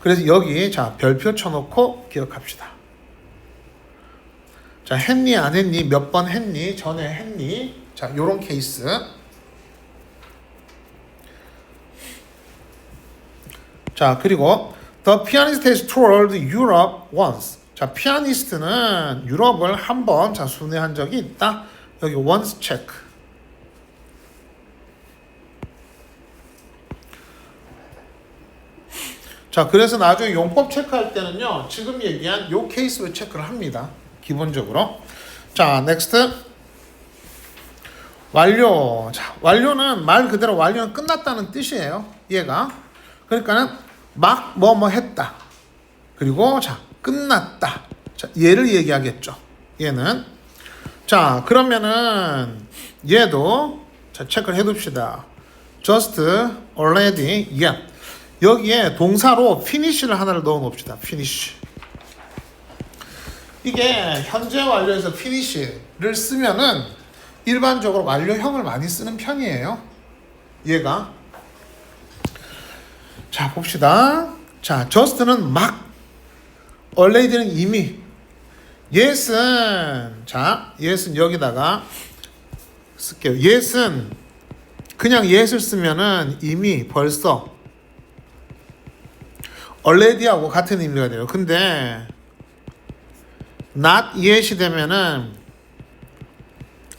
그래서 여기 자, 별표 쳐놓고 기억합시다. 자, 했니 안 했니, 몇 번 했니, 전에 했니. 자, 요런 케이스. 자, 그리고 The pianist has toured Europe once. 자, 피아니스트는 유럽을 한 번 자, 순회한 적이 있다. 여기 once 체크. 자, 그래서 나중에 용법 체크할 때는요, 지금 얘기한 요 케이스로 체크를 합니다. 기본적으로. 자, 넥스트. 완료. 자, 완료는 말 그대로 완료는 끝났다는 뜻이에요. 얘가. 그러니까는 막 뭐 했다. 그리고 자, 끝났다. 자, 얘를 얘기하겠죠. 얘는. 자, 그러면은 얘도 자, 체크를 해둡시다. Just, already, yet. 여기에 동사로 finish를 하나를 넣어 놓읍시다. finish. 이게 현재 완료에서 finish를 쓰면은 일반적으로 완료형을 많이 쓰는 편이에요. 얘가. 자, 봅시다. 자, just는 막, already는 이미. yes은 자, yes은 여기다가 쓸게요. yes은 그냥 yes을 쓰면은 이미 벌써 already하고 같은 의미가 돼요. 근데 not yet이 되면은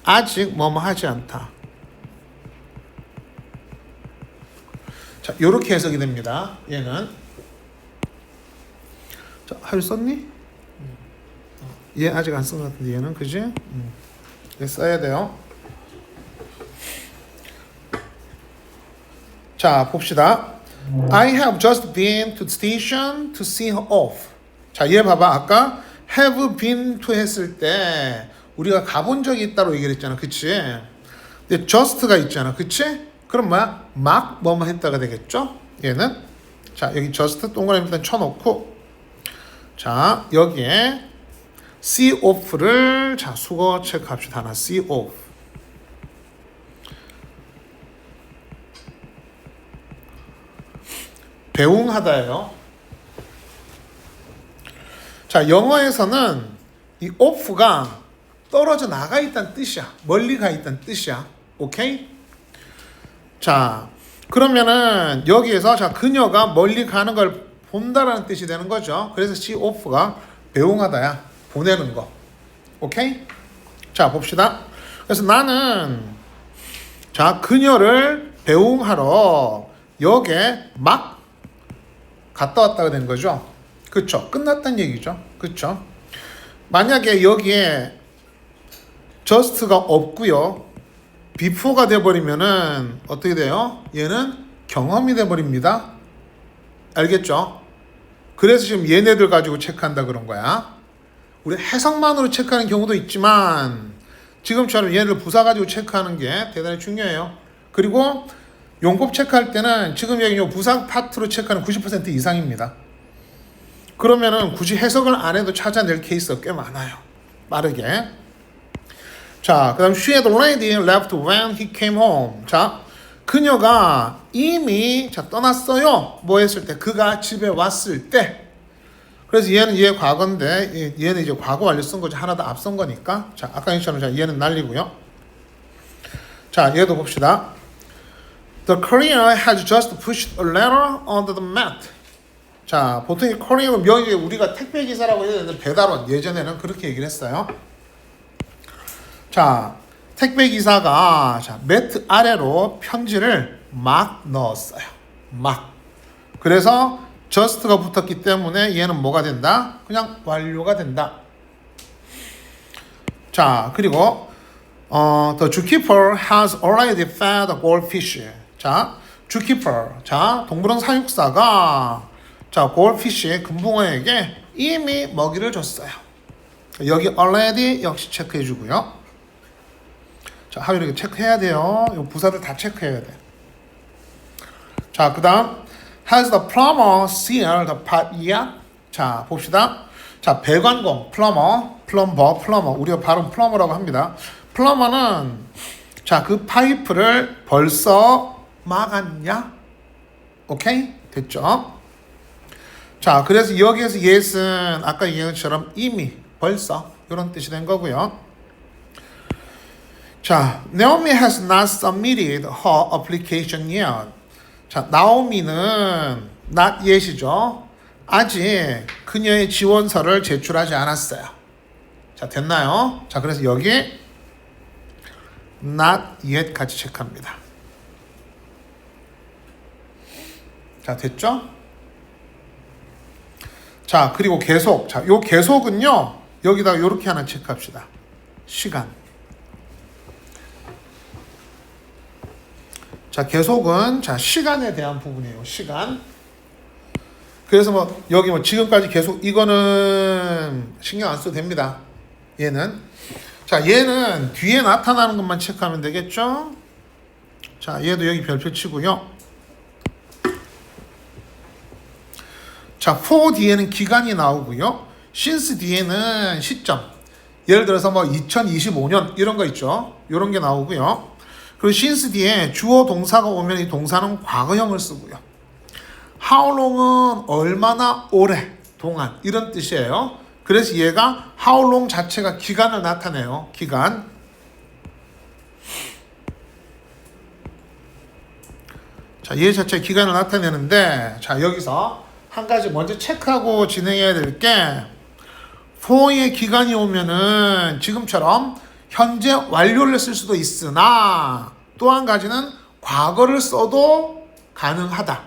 아직 뭐뭐 하지 않다. 자, 요렇게 해석이 됩니다. 얘는. 자, 하유 썼니? 얘 아직 안 쓴 것 같은데 얘는 그지? 얘 써야 돼요. 자 봅시다. I have just been to the station to see her off. 자, 얘 봐봐. 아까 have been to 했을 때 우리가 가본 적이 있다고 얘기를 했잖아. 그치? 근데 just가 있잖아. 그치? 그럼 뭐야? 막 뭐뭐 했다가 되겠죠? 얘는. 자, 여기 just 동그라미 일단 쳐놓고 자, 여기에 see off를 자, 수거 체크합시다. 하나 see off. 배웅하다예요. 자, 영어에서는 이 off가 떨어져 나가 있다는 뜻이야. 멀리 가 있다는 뜻이야. 오케이? 자, 그러면은 여기에서 자, 그녀가 멀리 가는 걸 본다라는 뜻이 되는 거죠. 그래서 see off가 배웅하다야. 보내는 거. 오케이? 자, 봅시다. 그래서 나는 자, 그녀를 배웅하러 역에 막 갔다 왔다가 된 거죠. 그쵸? 끝났다는 얘기죠. 그쵸? 만약에 여기에 just가 없고요. before가 돼버리면은 어떻게 돼요? 얘는 경험이 돼버립니다. 알겠죠? 그래서 지금 얘네들 가지고 체크한다 그런 거야. 우리 해석만으로 체크하는 경우도 있지만 지금처럼 얘네들 부사 가지고 체크하는 게 대단히 중요해요. 그리고 용법 체크할 때는 지금 여기 요 부사 파트로 체크하는 90% 이상입니다. 그러면은 굳이 해석을 안 해도 찾아낼 케이스가 꽤 많아요. 빠르게. 자, 그 다음 she had already left when he came home. 자, 그녀가 이미 자 떠났어요. 뭐 했을 때? 그가 집에 왔을 때. 그래서 얘는 얘 과거인데 얘는 이제 과거 완료 쓴 거지. 하나 더 앞선 거니까. 자, 아까 얘처럼 자, 얘는 날리고요. 자, 얘도 봅시다. The courier has just pushed a letter onto the mat. 자, 보통 이 courier은 여기 우리가 택배 기사라고 해야 되는데 배달원 예전에는 그렇게 얘기를 했어요. 자, 택배 기사가 자, 매트 아래로 편지를 막 넣었어요. 막. 그래서 just가 붙었기 때문에 얘는 뭐가 된다? 그냥 완료가 된다. 자, 그리고 the zookeeper has already fed the goldfish. 자, zookeeper. 자, 동물원 사육사가 자, goldfish 금붕어에게 이미 먹이를 줬어요. 여기 already 역시 체크해 주고요. 자, 하율이 체크해야 돼요. 이 부사들 다 체크해야 돼. 자, 그 다음 has the plumber sealed the pipe yet? 자, 봅시다. 자, 배관공, plumber. 우리가 발음 plumber라고 합니다. plumber는 자, 그 파이프를 벌써 막았냐? 오케이? 됐죠? 자, 그래서 여기에서 yes은 아까 얘기한 것처럼 이미, 벌써 이런 뜻이 된 거고요. 자, Naomi has not submitted her application yet. 자, 나오미는 not yet이죠. 아직 그녀의 지원서를 제출하지 않았어요. 자, 됐나요? 자, 그래서 여기 not yet 같이 체크합니다. 자, 됐죠? 자, 그리고 계속. 자, 요 계속은요. 여기다가 요렇게 하나 체크합시다. 시간. 자, 계속은 자, 시간에 대한 부분이에요. 시간. 그래서 뭐 여기 뭐 지금까지 계속 이거는 신경 안 써도 됩니다. 얘는 자, 얘는 뒤에 나타나는 것만 체크하면 되겠죠? 자, 얘도 여기 별표 치고요. 자, for 뒤에는 기간이 나오고요. since 뒤에는 시점. 예를 들어서 뭐 2025년 이런 거 있죠. 이런 게 나오고요. 그리고 since 뒤에 주어 동사가 오면 이 동사는 과거형을 쓰고요. how long은 얼마나 오래 동안 이런 뜻이에요. 그래서 얘가 how long 자체가 기간을 나타내요. 기간. 자, 얘 자체 기간을 나타내는데 자, 여기서 한 가지 먼저 체크하고 진행해야 될 게 for의 기간이 오면은 지금처럼 현재 완료를 쓸 수도 있으나 또 한 가지는 과거를 써도 가능하다.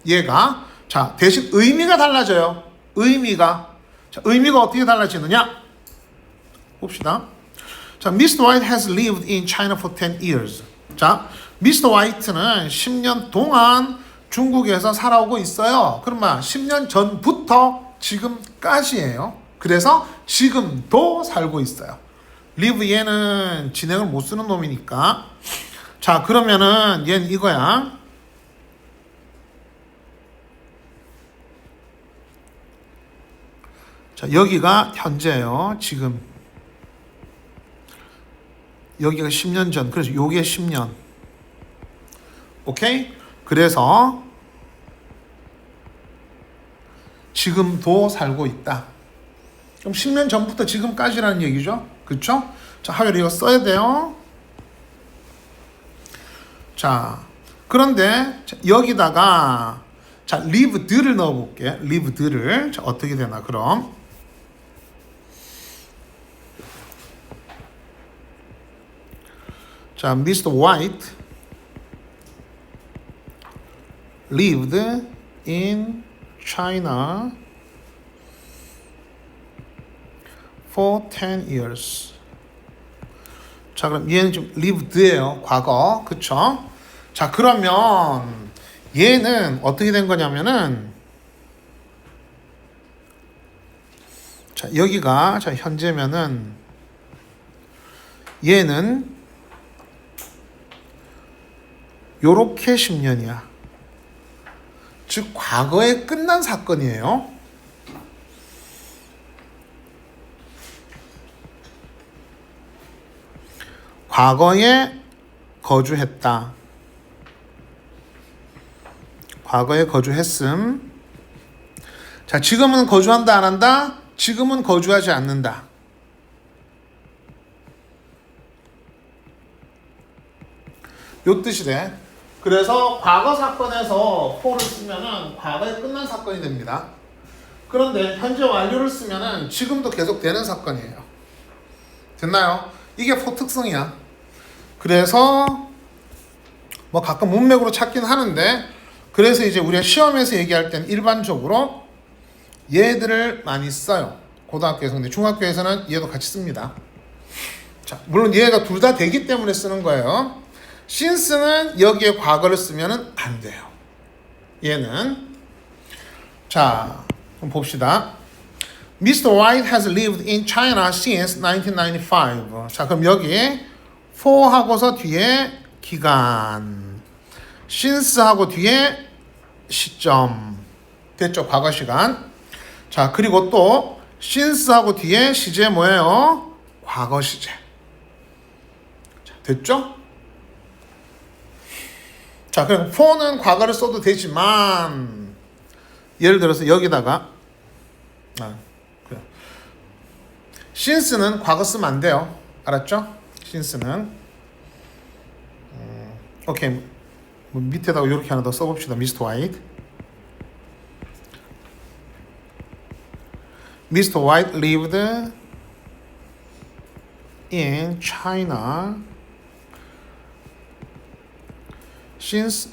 얘가 자, 대신 의미가 달라져요. 의미가. 자, 의미가 어떻게 달라지느냐? 봅시다. 자, Mr. White has lived in China for 10 years. 자, Mr. White는 10년 동안 중국에서 살아오고 있어요. 그러면 10년 전부터 지금까지예요. 그래서 지금도 살고 있어요. live 얘는 진행을 못 쓰는 놈이니까. 자, 그러면은 얘는 이거야. 자, 여기가 현재예요. 지금. 여기가 10년 전. 그래서 요게 10년. 오케이? 그래서 지금도 살고 있다. 그럼 10년 전부터 지금까지라는 얘기죠. 그렇죠? 자, 하율 이거 써야 돼요. 자, 그런데 여기다가 자, lived를 넣어 볼게. lived를. 자, 어떻게 되나 그럼? 자, Mr. White lived in China for 10 years. 자, 그럼 얘는 좀 lived예요. 과거. 그쵸? 자, 그러면 얘는 어떻게 된 거냐면은 자, 여기가 자, 현재면은 얘는 요렇게 10년이야. 즉 과거에 끝난 사건이에요. 과거에 거주했다. 과거에 거주했음. 자, 지금은 거주한다 안 한다? 지금은 거주하지 않는다. 요 뜻이래. 그래서 과거 사건에서 for를 쓰면은 과거에 끝난 사건이 됩니다. 그런데 현재 완료를 쓰면은 지금도 계속 되는 사건이에요. 됐나요? 이게 for 특성이야. 그래서 뭐 가끔 문맥으로 찾긴 하는데 그래서 이제 우리가 시험에서 얘기할 땐 일반적으로 얘들을 많이 써요. 고등학교에서. 근데 중학교에서는 얘도 같이 씁니다. 자, 물론 얘가 둘 다 되기 때문에 쓰는 거예요. since는 여기에 과거를 쓰면은 안 돼요. 얘는 자, 그럼 봅시다. Mr. White has lived in China since 1995. 자, 그럼 여기 for 하고서 뒤에 기간, since 하고 뒤에 시점. 됐죠? 과거 시간. 자, 그리고 또 since 하고 뒤에 시제 뭐예요? 과거 시제. 자, 됐죠? 자, 그럼 for는 과거를 써도 되지만 예를 들어서 여기다가 그래. since는 과거 쓰면 안 돼요. 알았죠? since는 오케이. 밑에다가 이렇게 하나 더 써봅시다. Mr. White. Mr. White lived in China since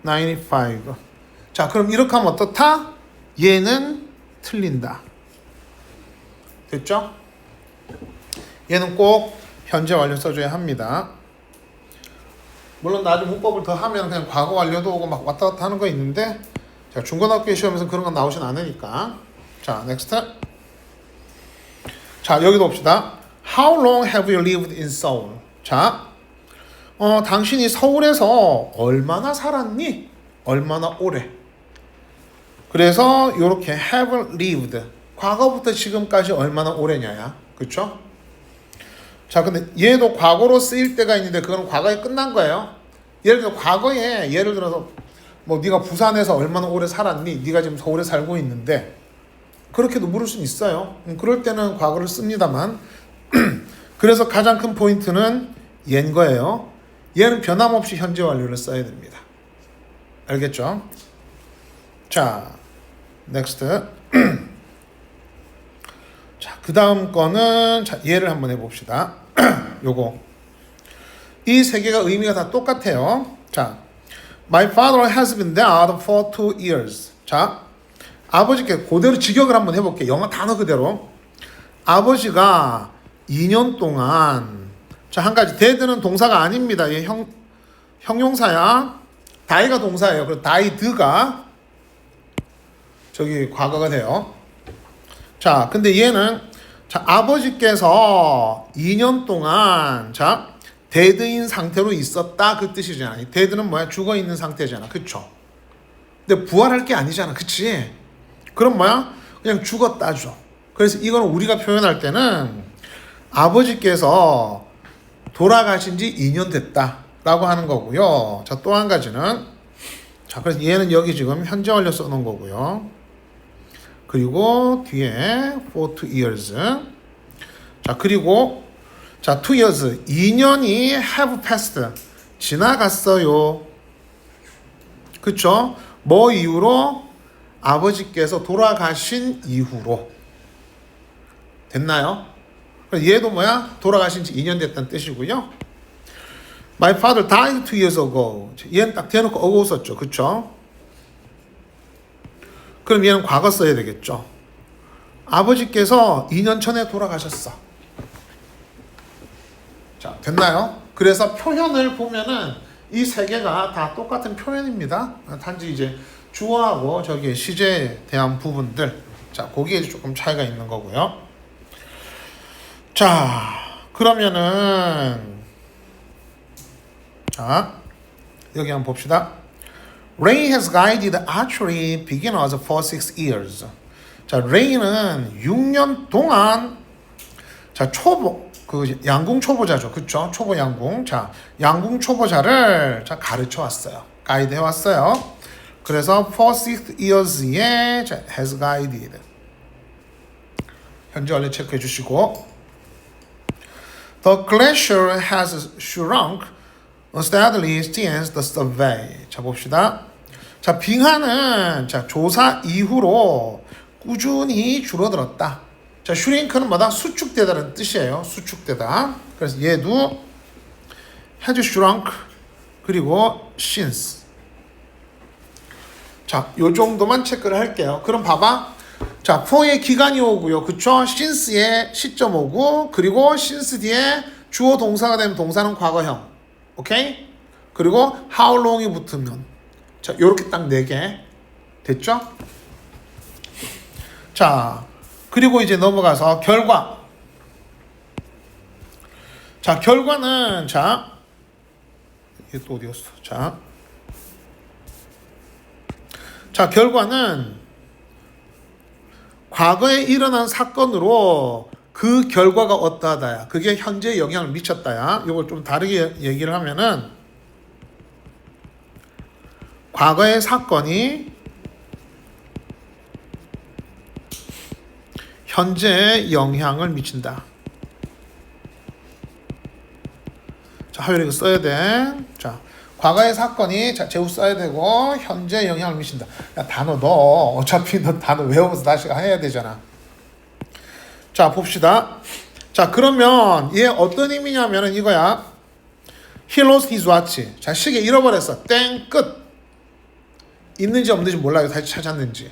95. 자, 그럼 이렇게 하면 어떻다? 얘는 틀린다. 됐죠? 얘는 꼭 현재 완료 써줘야 합니다. 물론 나중에 문법을 더 하면 그냥 과거 완료도 오고 막 왔다 갔다 하는 거 있는데 자, 중고등학교 시험에서 그런 건 나오진 않으니까. 자, 넥스트. 자, 여기도 봅시다. How long have you lived in Seoul? 자, 당신이 서울에서 얼마나 살았니? 얼마나 오래? 그래서 이렇게 have lived. 과거부터 지금까지 얼마나 오래냐야. 그쵸? 자, 근데 얘도 과거로 쓰일 때가 있는데 그건 과거에 끝난 거예요. 예를 들어 과거에 예를 들어서 뭐 네가 부산에서 얼마나 오래 살았니? 네가 지금 서울에 살고 있는데 그렇게도 물을 수는 있어요. 그럴 때는 과거를 씁니다만 그래서 가장 큰 포인트는 얘인 거예요. 얘는 변함없이 현재 완료를 써야 됩니다. 알겠죠? 자, 넥스트. 자, 그 다음 거는 자, 얘를 한번 해봅시다. 요거. 이 세 개가 의미가 다 똑같아요. 자, My father has been dead for 2 years. 자, 아버지께 그대로 직역을 한번 해볼게. 영어 단어 그대로. 아버지가 2년 동안 자, 한 가지. 데드는 동사가 아닙니다. 얘 형용사야. 다이가 동사예요. 그리고 다이드가 저기 과거가 돼요. 자, 근데 얘는 자, 아버지께서 2년 동안 자, 데드인 상태로 있었다 그 뜻이잖아. 데드는 뭐야? 죽어 있는 상태잖아. 그쵸? 근데 부활할 게 아니잖아. 그치? 그럼 뭐야? 그냥 죽었다죠. 그래서 이거는 우리가 표현할 때는 아버지께서 돌아가신 지 2년 됐다 라고 하는 거고요. 자, 또 한 가지는 자, 그래서 얘는 여기 지금 현재 완료 써놓은 거고요. 그리고 뒤에 for 2 years. 자, 그리고 자, 2 years. 2년이 have passed. 지나갔어요. 그쵸? 뭐 이후로? 아버지께서 돌아가신 이후로. 됐나요? 얘도 뭐야? 돌아가신 지 2년 됐다는 뜻이고요. My father died 2 years ago. 얘는 딱 대놓고 ago 썼죠. 그쵸? 그럼 얘는 과거 써야 되겠죠. 아버지께서 2년 전에 돌아가셨어. 자, 됐나요? 그래서 표현을 보면은 이 세 개가 다 똑같은 표현입니다. 단지 이제 주어하고 저기 시제에 대한 부분들. 자, 거기에 조금 차이가 있는 거고요. 자, 그러면은 자, 여기 한번 봅시다. Ray has guided archery beginners for 6 years. 자, Ray는 6년 동안 자, 그 양궁 초보자죠. 그쵸? 초보 양궁. 자, 양궁 초보자를 자, 가르쳐 왔어요. 가이드 해 왔어요. 그래서 for 6 years에 자, has guided. 현재 완료 체크해 주시고 The glacier has shrunk steadily since the survey. 자, 봅시다. 자, 빙하는 자, 조사 이후로 꾸준히 줄어들었다. 자, 슈링크는 뭐다? 수축되다는 뜻이에요. 수축되다. 그래서 얘도 has shrunk 그리고 since. 자, 요 정도만 체크를 할게요. 그럼 봐봐. 자, for의 기간이 오고요. 그쵸? since의 시점 오고 그리고 since 뒤에 주어 동사가 되면 동사는 과거형. 오케이? 그리고 how long이 붙으면 자, 요렇게 딱 4개 됐죠? 자, 그리고 이제 넘어가서 결과. 자, 결과는 자, 이게 또 어디였어? 자, 결과는 과거에 일어난 사건으로 그 결과가 어떠하다야. 그게 현재에 영향을 미쳤다야. 이걸 좀 다르게 얘기를 하면은 과거의 사건이 현재에 영향을 미친다. 자, 하율이 이거 써야 돼. 자, 과거의 사건이 자, 제우 써야 되고 현재에 영향을 미친다. 야, 단어 너 어차피 너 단어 외우면서 다시 해야 되잖아. 자, 봅시다. 자, 그러면 얘 어떤 의미냐면은 이거야. He lost his watch. 자, 시계 잃어버렸어. 땡, 끝. 있는지 없는지 몰라요. 다시 찾았는지.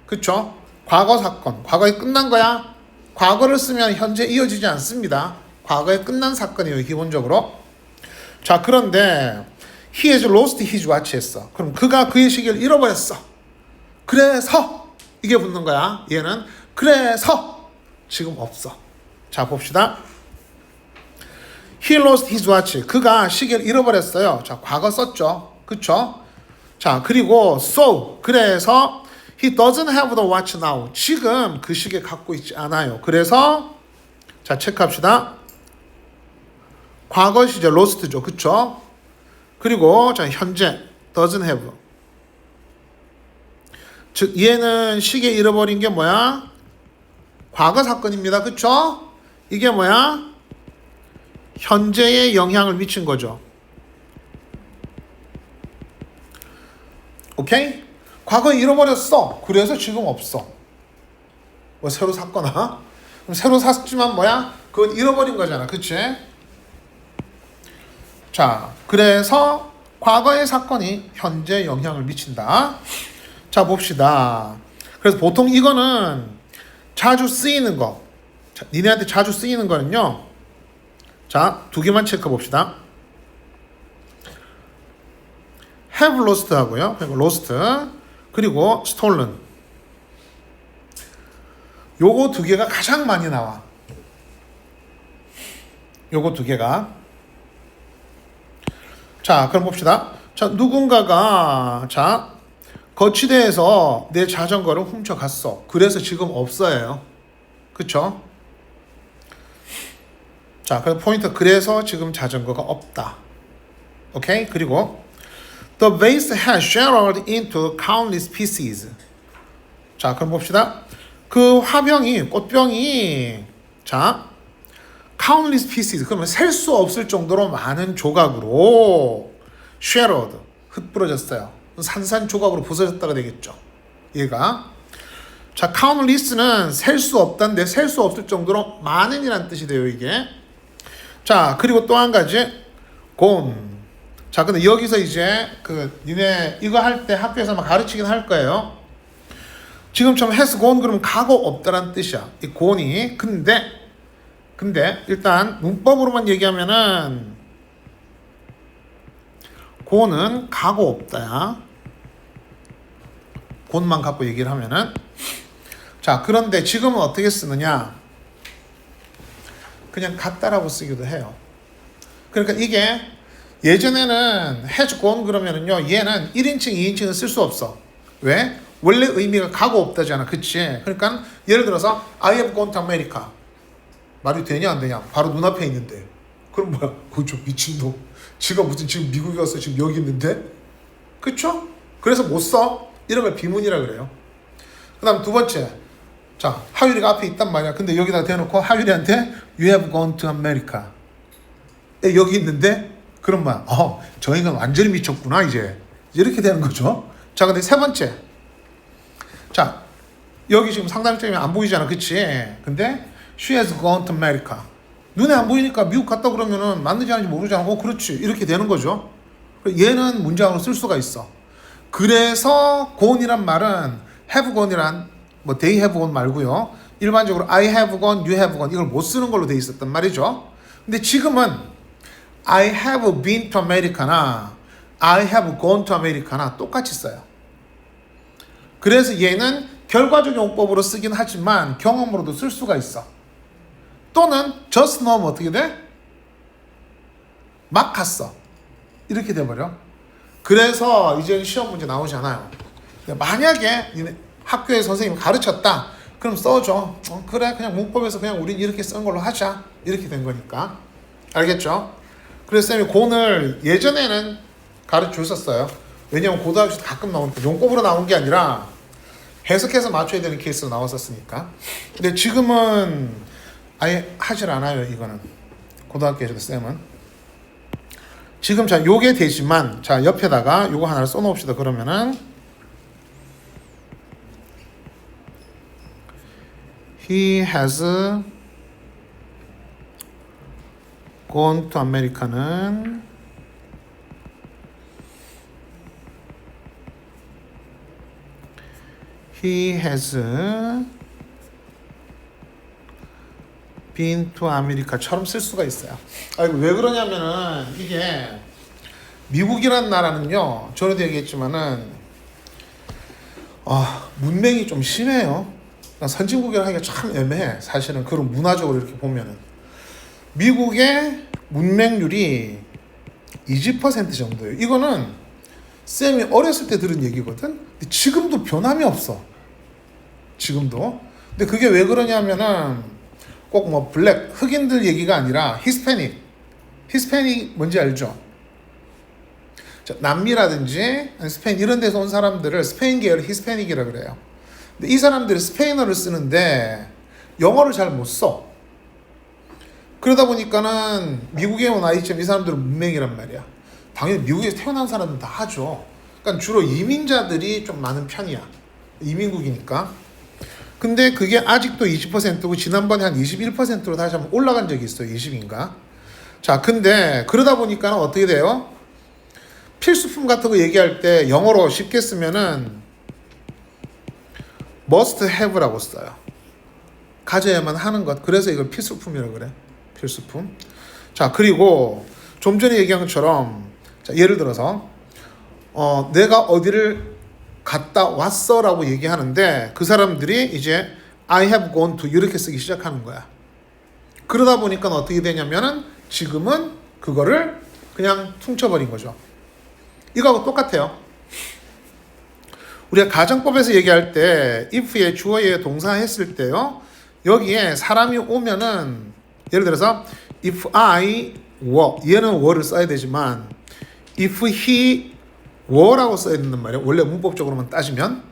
그쵸? 과거 사건. 과거에 끝난 거야. 과거를 쓰면 현재 이어지지 않습니다. 과거에 끝난 사건이에요. 기본적으로. 자, 그런데 He has lost his watch 했어. 그럼 그가 그의 시계를 잃어버렸어. 그래서 이게 붙는 거야. 얘는 그래서 지금 없어. 자, 봅시다. He lost his watch. 그가 시계를 잃어버렸어요. 자, 과거 썼죠. 그쵸? 자, 그리고 so 그래서 he doesn't have the watch now. 지금 그 시계 갖고 있지 않아요. 그래서 자, 체크합시다. 과거 시제 lost죠. 그쵸? 그리고 자, 현재 doesn't have. 즉 얘는 시계 잃어버린 게 뭐야? 과거 사건입니다. 그쵸? 이게 뭐야? 현재에 영향을 미친 거죠. 오케이? 과거에 잃어버렸어. 그래서 지금 없어. 뭐 새로 샀거나? 그럼 새로 샀지만 뭐야? 그건 잃어버린 거잖아. 그치? 자, 그래서 과거의 사건이 현재 영향을 미친다. 자, 봅시다. 그래서 보통 이거는 자주 쓰이는 거. 자, 니네한테 자주 쓰이는 거는요. 자, 두 개만 체크해 봅시다. have lost 하고요. 그리고 lost. 그리고 stolen. 요거 두 개가 가장 많이 나와. 요거 두 개가. 자, 그럼 봅시다. 자, 누군가가 자, 거치대에서 내 자전거를 훔쳐갔어. 그래서 지금 없어요. 그쵸? 자, 그래서 포인트. 그래서 지금 자전거가 없다. 오케이? 그리고 The vase has shattered into countless pieces. 자, 그럼 봅시다. 그 화병이, 꽃병이 자, countless pieces. 그러면 셀 수 없을 정도로 많은 조각으로 shattered. 흩뿌러졌어요. 산산조각으로 부서졌다가 되겠죠. 얘가. 자, countless는 셀 수 없다인데 셀 수 없을 정도로 많은이란 뜻이 돼요, 이게. 자, 그리고 또 한 가지 gone. 자, 근데 여기서 이제 니네 이거 할 때 학교에서 막 가르치긴 할 거예요. 지금처럼 has gone 그러면 가고 없다란 뜻이야. 이 gone이. 근데 일단 문법으로만 얘기하면은 gone은 가고 없다야. gone만 갖고 얘기를 하면은. 자, 그런데 지금은 어떻게 쓰느냐? 그냥 갔다라고 쓰기도 해요. 그러니까 이게 예전에는 has gone 그러면은요, 얘는 1인칭, 2인칭은 쓸 수 없어. 왜? 원래 의미가 가고 없다잖아. 그치? 그러니까 예를 들어서 I have gone to America. 말이 되냐 안 되냐? 바로 눈앞에 있는데. 그럼 뭐야? 그거 좀 미친놈. 지가 무슨 지금 미국에 가서 지금 여기 있는데? 그쵸? 그래서 못 써. 이런 걸 비문이라 그래요. 그 다음 두 번째. 자, 하율이가 앞에 있단 말이야. 근데 여기다 대놓고 하율이한테 You have gone to America. 여기 있는데? 그럼 뭐야? 저 인간 완전히 미쳤구나 이제. 이렇게 되는 거죠. 자, 근데 세 번째. 자, 여기 지금 상담점이 안 보이잖아. 그치? 근데 She has gone to America. 눈에 안 보이니까 미국 갔다 그러면은 맞는지 아닌지 모르잖아. 그렇지. 이렇게 되는 거죠. 얘는 문장으로 쓸 수가 있어. 그래서 gone이란 말은 have gone이란 뭐 they have gone 말고요. 일반적으로 I have gone, you have gone 이걸 못 쓰는 걸로 돼 있었단 말이죠. 근데 지금은 I have been to America나 I have gone to America나 똑같이 써요. 그래서 얘는 결과적 용법으로 쓰긴 하지만 경험으로도 쓸 수가 있어. 또는 just 넣으면 어떻게 돼? 막 갔어. 이렇게 돼버려. 그래서 이제 시험 문제 나오잖아요. 만약에 학교에 선생님이 가르쳤다. 그럼 써줘. 그래, 그냥 문법에서 그냥 우린 이렇게 쓴 걸로 하자. 이렇게 된 거니까. 알겠죠? 그래서 쌤이 고를 예전에는 가르쳐줬었어요. 왜냐면 고등학교 가끔 나오니까 용법으로 나온 게 아니라 해석해서 맞춰야 되는 케이스로 나왔었으니까. 근데 지금은 아예 하질 않아요, 이거는. 고등학교에서도 쌤은. 지금 자, 요게 되지만, 자, 옆에다가 요거 하나를 써놓읍시다. 그러면은, He has gone to America는 He has been to America처럼 쓸 수가 있어요. 이거 왜 그러냐면은 이게 미국이란 나라는요, 전에도 얘기했지만은 문맹이 좀 심해요. 선진국이라 하기가 참 애매해. 사실은 그런 문화적으로 이렇게 보면은 미국의 문맹률이 20% 정도예요. 이거는 쌤이 어렸을 때 들은 얘기거든. 근데 지금도 변함이 없어. 지금도. 근데 그게 왜 그러냐면은 꼭 뭐 블랙 흑인들 얘기가 아니라 히스패닉 뭔지 알죠? 남미라든지 스페인 이런 데서 온 사람들을 스페인 계열 히스패닉이라 그래요. 근데 이 사람들이 스페인어를 쓰는데 영어를 잘 못 써. 그러다 보니까는 미국에 온 아이처럼 이 사람들은 문맹이란 말이야. 당연히 미국에서 태어난 사람은 다 하죠. 그러니까 주로 이민자들이 좀 많은 편이야. 이민국이니까. 근데 그게 아직도 20%고 지난번에 한 21%로 다시 한번 올라간 적이 있어요. 20인가. 자, 근데 그러다 보니까 어떻게 돼요? 필수품 같은 거 얘기할 때 영어로 쉽게 쓰면은 must have라고 써요. 가져야만 하는 것. 그래서 이걸 필수품이라고 그래. 필수품. 자, 그리고 좀 전에 얘기한 것처럼 자, 예를 들어서 내가 어디를 갔다 왔어 라고 얘기하는데 그 사람들이 이제 I have gone to 이렇게 쓰기 시작하는 거야. 그러다 보니까 어떻게 되냐면은 지금은 그거를 그냥 퉁쳐버린 거죠. 이거하고 똑같아요. 우리가 가정법에서 얘기할 때 if에 주어에 동사 했을 때요. 여기에 사람이 오면은 예를 들어서 if I were 얘는 were를 써야 되지만 if he were라고 써야 된단 말이에요. 원래 문법적으로만 따지면.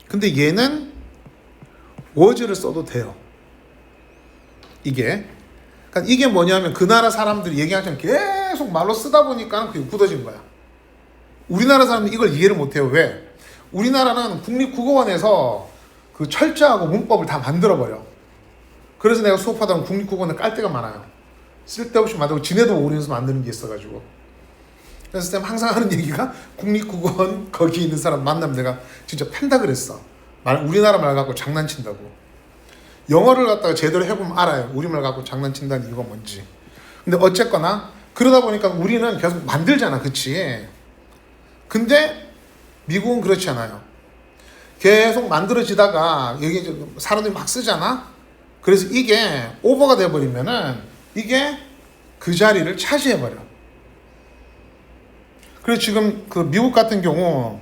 근데 얘는 was를 써도 돼요. 이게 그러니까 이게 뭐냐면 그 나라 사람들이 얘기하자면 계속 말로 쓰다 보니까 그게 굳어진 거야. 우리나라 사람들은 이걸 이해를 못해요. 왜? 우리나라는 국립국어원에서 그 철자하고 문법을 다 만들어버려. 그래서 내가 수업하다 보면 국립국어원에 깔 때가 많아요. 쓸데없이 만들고 지네도 모르면서 만드는 게 있어가지고. 그래서 쌤 항상 하는 얘기가 국립국어원 거기 있는 사람 만나면 내가 진짜 팬다 그랬어. 우리나라 말 갖고 장난친다고. 영어를 갖다가 제대로 해보면 알아요. 우리말 갖고 장난친다는 이유가 뭔지. 근데 어쨌거나 그러다 보니까 우리는 계속 만들잖아. 그치? 근데 미국은 그렇지 않아요. 계속 만들어지다가 여기 사람들이 막 쓰잖아. 그래서 이게 오버가 돼버리면은 이게 그 자리를 차지해버려. 그래서 지금 그 미국 같은 경우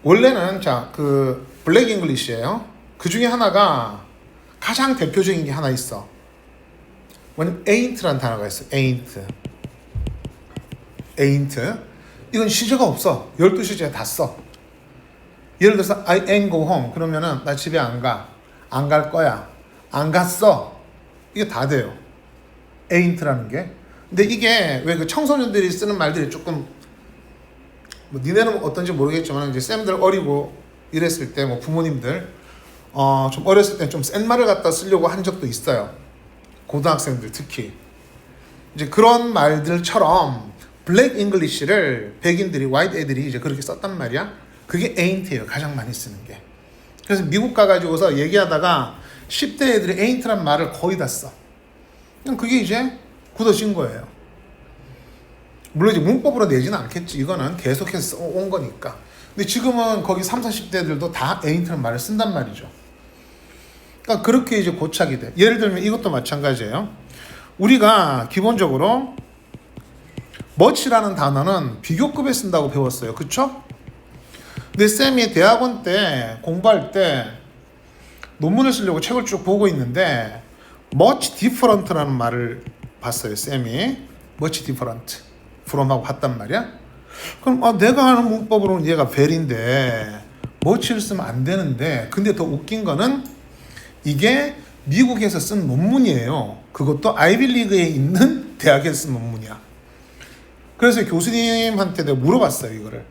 원래는 그 블랙 잉글리시예요. 그 중에 하나가 가장 대표적인 게 하나 있어. 뭐냐면 ain't라는 단어가 있어. ain't. 이건 시제가 없어. 12시제에 다 써. 예를 들어서 I ain't go home. 그러면은 나 집에 안 가. 안 갈 거야. 안 갔어. 이게 다 돼요. ain't라는 게. 근데 이게 왜 그 청소년들이 쓰는 말들이 조금 뭐 니네는 어떤지 모르겠지만 이제 쌤들 어리고 이랬을 때 뭐 부모님들 좀 어렸을 때 좀 센 말을 갖다 쓰려고 한 적도 있어요. 고등학생들 특히. 이제 그런 말들처럼 블랙 잉글리시를 백인들이 화이트 애들이 이제 그렇게 썼단 말이야. 그게 ain't예요. 가장 많이 쓰는 게. 그래서 미국 가가지고서 얘기하다가 10대 애들이 ain't란 말을 거의 다 써. 그냥 그게 이제 굳어진 거예요. 물론 이제 문법으로 내지는 않겠지. 이거는 계속해서 온 거니까. 근데 지금은 거기 30, 40대들도 다 ain't란 말을 쓴단 말이죠. 그러니까 그렇게 이제 고착이 돼. 예를 들면 이것도 마찬가지예요. 우리가 기본적으로 much라는 단어는 비교급에 쓴다고 배웠어요. 그쵸? 근데 쌤이 대학원 때 공부할 때 논문을 쓰려고 책을 쭉 보고 있는데 much different라는 말을 봤어요. 쌤이 much different from하고 봤단 말이야. 그럼 내가 하는 문법으로는 얘가 very인데 much를 쓰면 안 되는데 근데 더 웃긴 거는 이게 미국에서 쓴 논문이에요. 그것도 아이비리그에 있는 대학에서 쓴 논문이야. 그래서 교수님한테 내가 물어봤어요. 이거를.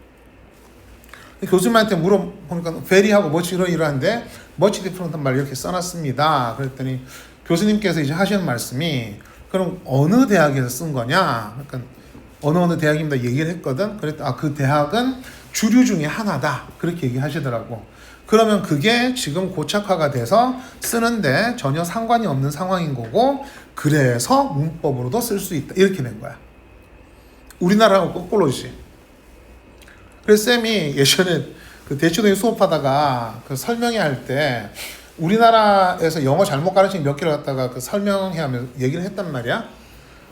교수님한테 물어보니까 very하고 much 이러한데 much different한 말 이렇게 써놨습니다. 그랬더니 교수님께서 이제 하시는 말씀이 그럼 어느 대학에서 쓴 거냐? 그러니까 어느 대학입니다 얘기를 했거든. 그랬더니 그 대학은 주류 중에 하나다. 그렇게 얘기하시더라고. 그러면 그게 지금 고착화가 돼서 쓰는데 전혀 상관이 없는 상황인 거고 그래서 문법으로도 쓸 수 있다. 이렇게 된 거야. 우리나라하고 거꾸로지. 그래서 쌤이 예전에 그 대치동에 수업하다가 그 설명회 할 때 우리나라에서 영어 잘못 가르친 몇 개를 갖다가 그 설명회 하면서 얘기를 했단 말이야.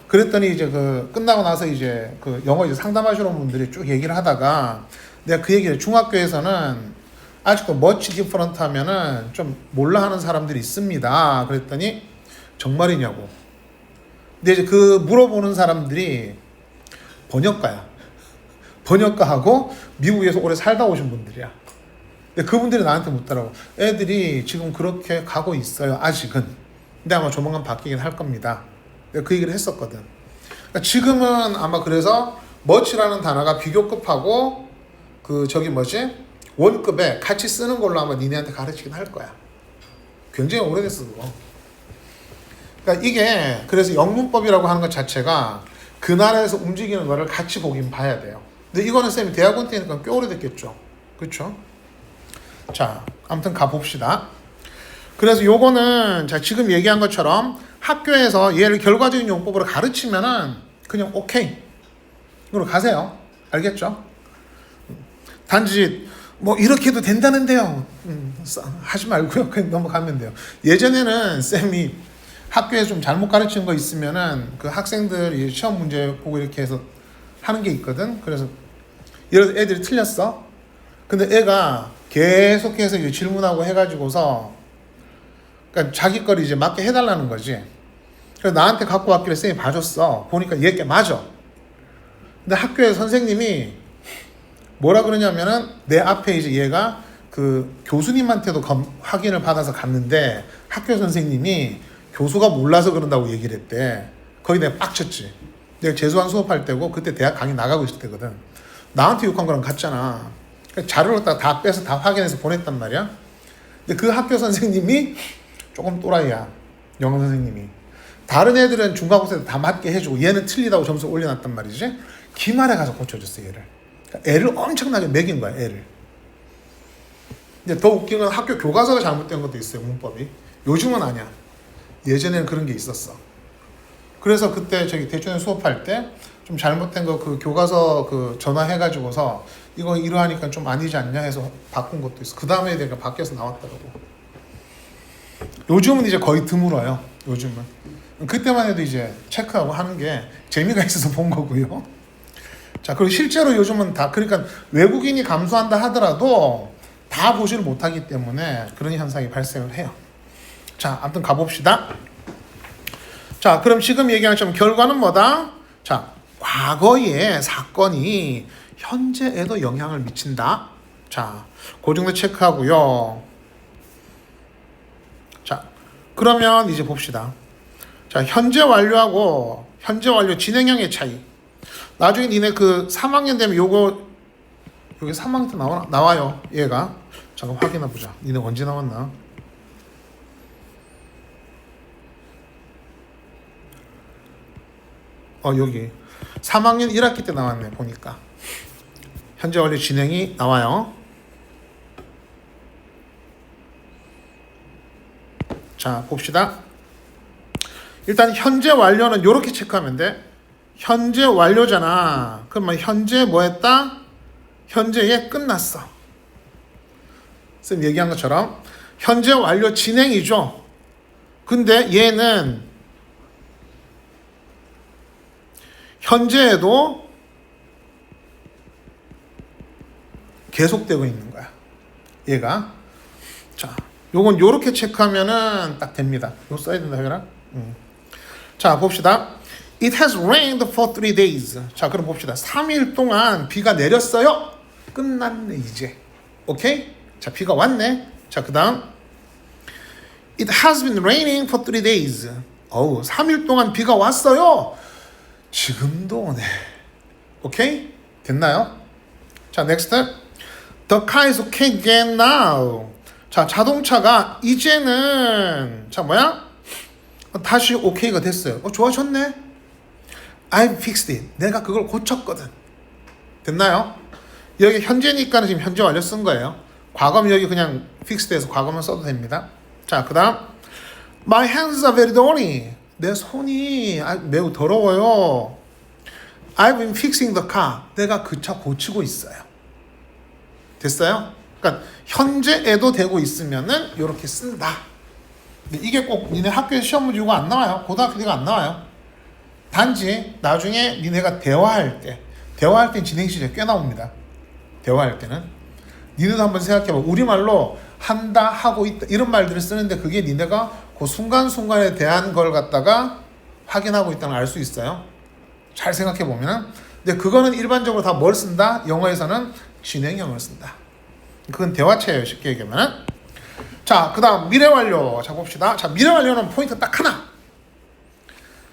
그랬더니 이제 그 끝나고 나서 이제 그 영어 이제 상담하시는 분들이 쭉 얘기를 하다가 내가 그 얘기를 중학교에서는 아직도 much different 하면은 좀 몰라 하는 사람들이 있습니다. 그랬더니 정말이냐고. 근데 이제 그 물어보는 사람들이 번역가야. 번역가하고 미국에서 오래 살다 오신 분들이야. 근데 그분들이 나한테 묻더라고. 애들이 지금 그렇게 가고 있어요. 아직은. 근데 아마 조만간 바뀌긴 할 겁니다. 내가 그 얘기를 했었거든. 그러니까 지금은 아마 그래서 much라는 단어가 비교급하고 그 원급에 같이 쓰는 걸로 아마 니네한테 가르치긴 할 거야. 굉장히 오래됐어 그거. 그러니까 이게 그래서 영문법이라고 하는 것 자체가 그 나라에서 움직이는 거를 같이 보긴 봐야 돼요. 근데 이거는 쌤이 대학원 때니까 꽤 오래됐겠죠. 그렇죠? 자, 아무튼 가봅시다. 그래서 요거는 자 지금 얘기한 것처럼 학교에서 얘를 결과적인 용법으로 가르치면은 그냥 오케이 이걸로 가세요. 알겠죠? 단지 뭐 이렇게 해도 된다는데요. 하지 말고요. 그냥 넘어가면 돼요. 예전에는 쌤이 학교에 좀 잘못 가르친 거 있으면은 그 학생들이 시험 문제 보고 이렇게 해서 하는 게 있거든. 그래서 이런 애들이 틀렸어. 근데 애가 계속해서 이제 질문하고 해가지고서 그러니까 자기 거를 이제 맞게 해달라는 거지. 그래서 나한테 갖고 왔길래 쌤이 봐줬어. 보니까 얘게 맞아. 근데 학교에 선생님이 뭐라 그러냐면은 내 앞에 이제 얘가 그 교수님한테도 확인을 받아서 갔는데 학교 선생님이 교수가 몰라서 그런다고 얘기를 했대. 거기 내가 빡쳤지. 내가 재수한 수업할 때고 그때 대학 강의 나가고 있을 때거든. 나한테 욕한 거랑 같잖아. 자료를 다 빼서 다 확인해서 보냈단 말이야. 근데 그 학교 선생님이 조금 또라이야. 영어 선생님이. 다른 애들은 중간고사 다 맞게 해주고 얘는 틀리다고 점수 올려놨단 말이지. 기말에 가서 고쳐줬어 얘를. 그러니까 애를 엄청나게 매긴 거야 애를. 근데 더 웃긴 건 학교 교과서가 잘못된 것도 있어요. 문법이. 요즘은 아니야. 예전에는 그런 게 있었어. 그래서 그때 저기 대충 수업할 때 좀 잘못된 거 그 교과서 그 전화해가지고서 이거 이러하니까 좀 아니지 않냐 해서 바꾼 것도 있어. 그 다음에 내가 바뀌어서 나왔더라고. 요즘은 이제 거의 드물어요. 요즘은. 그때만 해도 이제 체크하고 하는 게 재미가 있어서 본 거고요. 자, 그리고 실제로 요즘은 다 그러니까 외국인이 감수한다 하더라도 다 보지를 못하기 때문에 그런 현상이 발생을 해요. 자, 아무튼 가봅시다. 자, 그럼 지금 얘기한 좀 결과는 뭐다? 자, 과거의 사건이 현재에도 영향을 미친다. 자, 그 정도 체크하고요. 자, 그러면 이제 봅시다. 자, 현재 완료하고 현재 완료 진행형의 차이. 나중에 니네 그 3학년 되면 요거 여기 3학년 때 나와요. 얘가. 잠깐 확인해 보자. 니네 언제 나왔나? 여기 3학년 1학기 때 나왔네. 보니까 현재 완료 진행이 나와요. 자, 봅시다. 일단 현재 완료는 이렇게 체크하면 돼. 현재 완료잖아. 그러면 현재 뭐 했다? 현재에 끝났어. 쌤 얘기한 것처럼 현재 완료 진행이죠. 근데 얘는 현재에도 계속되고 있는 거야. 얘가. 자, 요건 요렇게 체크하면은 딱 됩니다. 요 써야 된다, 해라. 자, 봅시다. It has rained for 3 days. 자, 그럼 봅시다. 3일 동안 비가 내렸어요. 끝났네, 이제. 오케이? 자, 비가 왔네. 자, 그 다음. It has been raining for 3 days. 3일 동안 비가 왔어요. 지금도 오네. 오케이? 됐나요? 자, next. The car is okay again now. 자, 자동차가 이제는 자, 뭐야? 다시 오케이가 됐어요. 좋아졌네. I fixed it. 내가 그걸 고쳤거든. 됐나요? 여기 현재니까 지금 현재 완료 쓴 거예요. 과거면 여기 그냥 fixed해서 과거만 써도 됩니다. 자, 그 다음. My hands are very dirty. 내 손이 매우 더러워요. I've been fixing the car. 내가 그 차 고치고 있어요. 됐어요? 그러니까 현재에도 되고 있으면은 이렇게 쓴다. 근데 이게 꼭 니네 학교에 시험 문제 이거 안 나와요. 고등학교 때가 안 나와요. 단지 나중에 니네가 대화할 때 진행 시제 꽤 나옵니다. 대화할 때는 니네도 한번 생각해봐. 우리말로 한다, 하고 있다 이런 말들을 쓰는데 그게 니네가 그 순간순간에 대한 걸 갖다가 확인하고 있다는 걸 알 수 있어요. 잘 생각해보면. 근데 그거는 일반적으로 다 뭘 쓴다? 영어에서는 진행형을 쓴다. 그건 대화체예요. 쉽게 얘기하면. 자, 그 다음 미래 완료. 자, 봅시다. 자, 미래 완료는 포인트 딱 하나.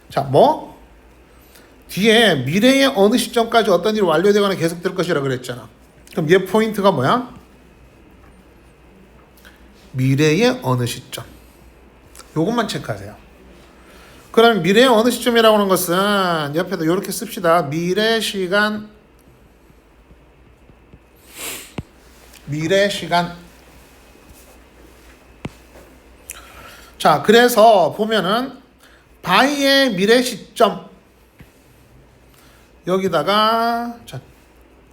자, 뭐? 뒤에 미래의 어느 시점까지 어떤 일이 완료되거나 계속될 것이라 그랬잖아. 그럼 얘 포인트가 뭐야? 미래의 어느 시점. 요것만 체크하세요. 그럼 미래의 어느 시점이라고 하는 것은 옆에도 이렇게 씁시다. 미래 시간 자, 그래서 보면은 by의 미래 시점 여기다가 자,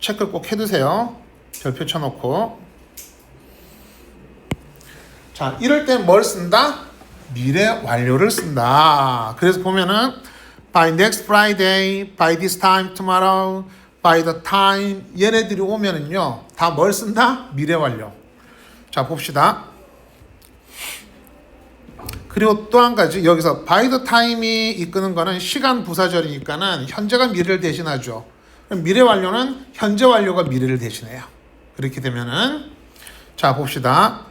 체크를 꼭 해두세요. 별표 쳐놓고. 자, 이럴 땐 뭘 쓴다? 미래 완료를 쓴다. 그래서 보면은 by next Friday, by this time tomorrow, by the time 얘네들이 오면은요 다 뭘 쓴다? 미래 완료. 자, 봅시다. 그리고 또 한 가지 여기서 by the time이 이끄는 거는 시간 부사절이니까는 현재가 미래를 대신하죠. 그럼 미래 완료는 현재 완료가 미래를 대신해요. 그렇게 되면은 자, 봅시다.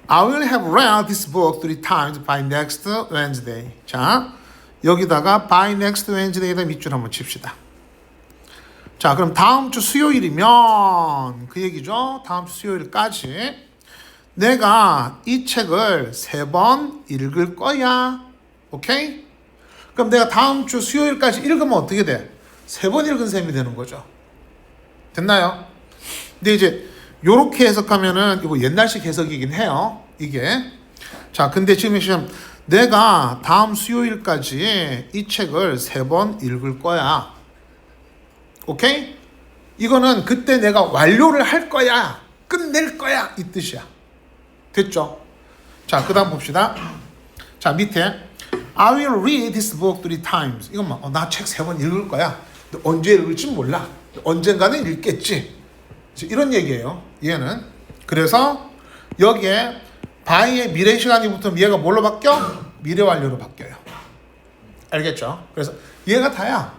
I will have read this book 3 times by next Wednesday. 자, 여기다가 by next Wednesday에다 밑줄 한번 칩시다. 자, 그럼 다음 주 수요일이면 그 얘기죠. 다음 주 수요일까지 내가 이 책을 3번 읽을 거야. 오케이? 그럼 내가 다음 주 수요일까지 읽으면 어떻게 돼? 3번 읽은 셈이 되는 거죠. 됐나요? 근데 이제 요렇게 해석하면은 이거 옛날식 해석이긴 해요. 이게. 자, 근데 지금 내가 다음 수요일까지 이 책을 3번 읽을 거야. 오케이? 이거는 그때 내가 완료를 할 거야. 끝낼 거야. 이 뜻이야. 됐죠? 자, 그 다음 봅시다. 자, 밑에 I will read this book 3 times. 이것만 나 책 3번 읽을 거야. 언제 읽을지 몰라. 언젠가는 읽겠지. 이런 얘기예요. 얘는. 그래서 여기에 by의 미래 시간이 붙으면 얘가 뭘로 바뀌어? 미래 완료로 바뀌어요. 알겠죠? 그래서 얘가 다야.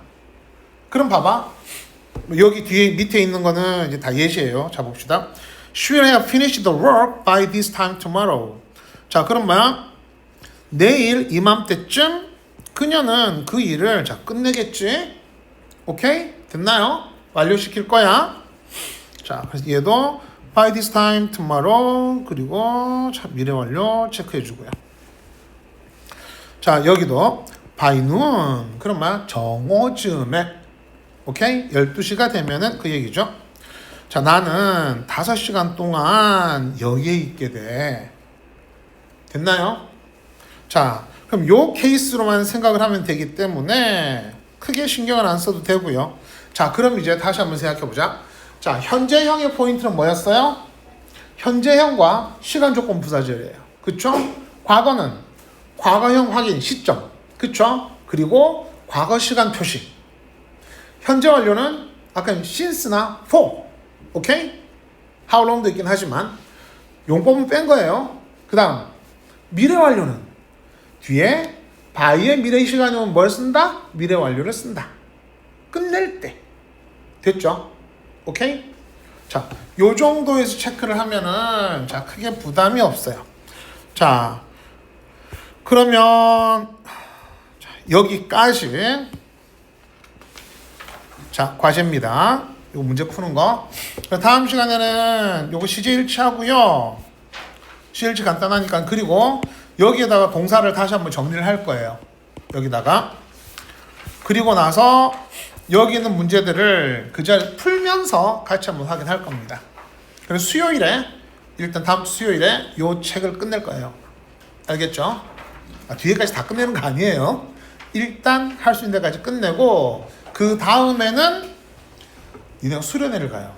그럼 봐봐. 여기 뒤에 밑에 있는 거는 이제 다 예시예요. 자, 봅시다. She will have finished the work by this time tomorrow. 자, 그럼 뭐야? 내일 이맘때쯤 그녀는 그 일을 자, 끝내겠지? 오케이? 됐나요? 완료시킬 거야. 자, 그래서 얘도 by this time tomorrow 그리고 자, 미래 완료 체크해 주고요. 자, 여기도 by noon 그럼 뭐야? 정오쯤에 오케이? 12시가 되면은 그 얘기죠. 자, 나는 5시간 동안 여기에 있게 돼. 됐나요? 자, 그럼 요 케이스로만 생각을 하면 되기 때문에 크게 신경을 안 써도 되고요. 자, 그럼 이제 다시 한번 생각해 보자. 자, 현재형의 포인트는 뭐였어요? 현재형과 시간 조건 부사절이에요. 그쵸? 과거는 과거형 확인 시점. 그쵸? 그리고 과거 시간 표시. 현재 완료는 아까 since나 for. 오케이? How long도 있긴 하지만 용법은 뺀 거예요. 그 다음 미래 완료는 뒤에 by의 미래 시간이 오면 뭘 쓴다? 미래 완료를 쓴다. 끝낼 때. 됐죠? 오케이? 자, 요 정도에서 체크를 하면은 자, 크게 부담이 없어요. 자, 그러면 자, 여기까지 자, 과제입니다. 요 문제 푸는 거. 다음 시간에는 요거 시제 일치하고요. 시제 일치 간단하니까. 그리고 여기에다가 동사를 다시 한번 정리를 할 거예요. 여기다가. 그리고 나서 여기 있는 문제들을 그 자리에 풀면서 같이 한번 확인할 겁니다. 그래서 수요일에 일단 다음 주 수요일에 요 책을 끝낼 거예요. 알겠죠? 뒤에까지 다 끝내는 거 아니에요. 일단 할 수 있는 데까지 끝내고 그 다음에는 니네가 수련회를 가요.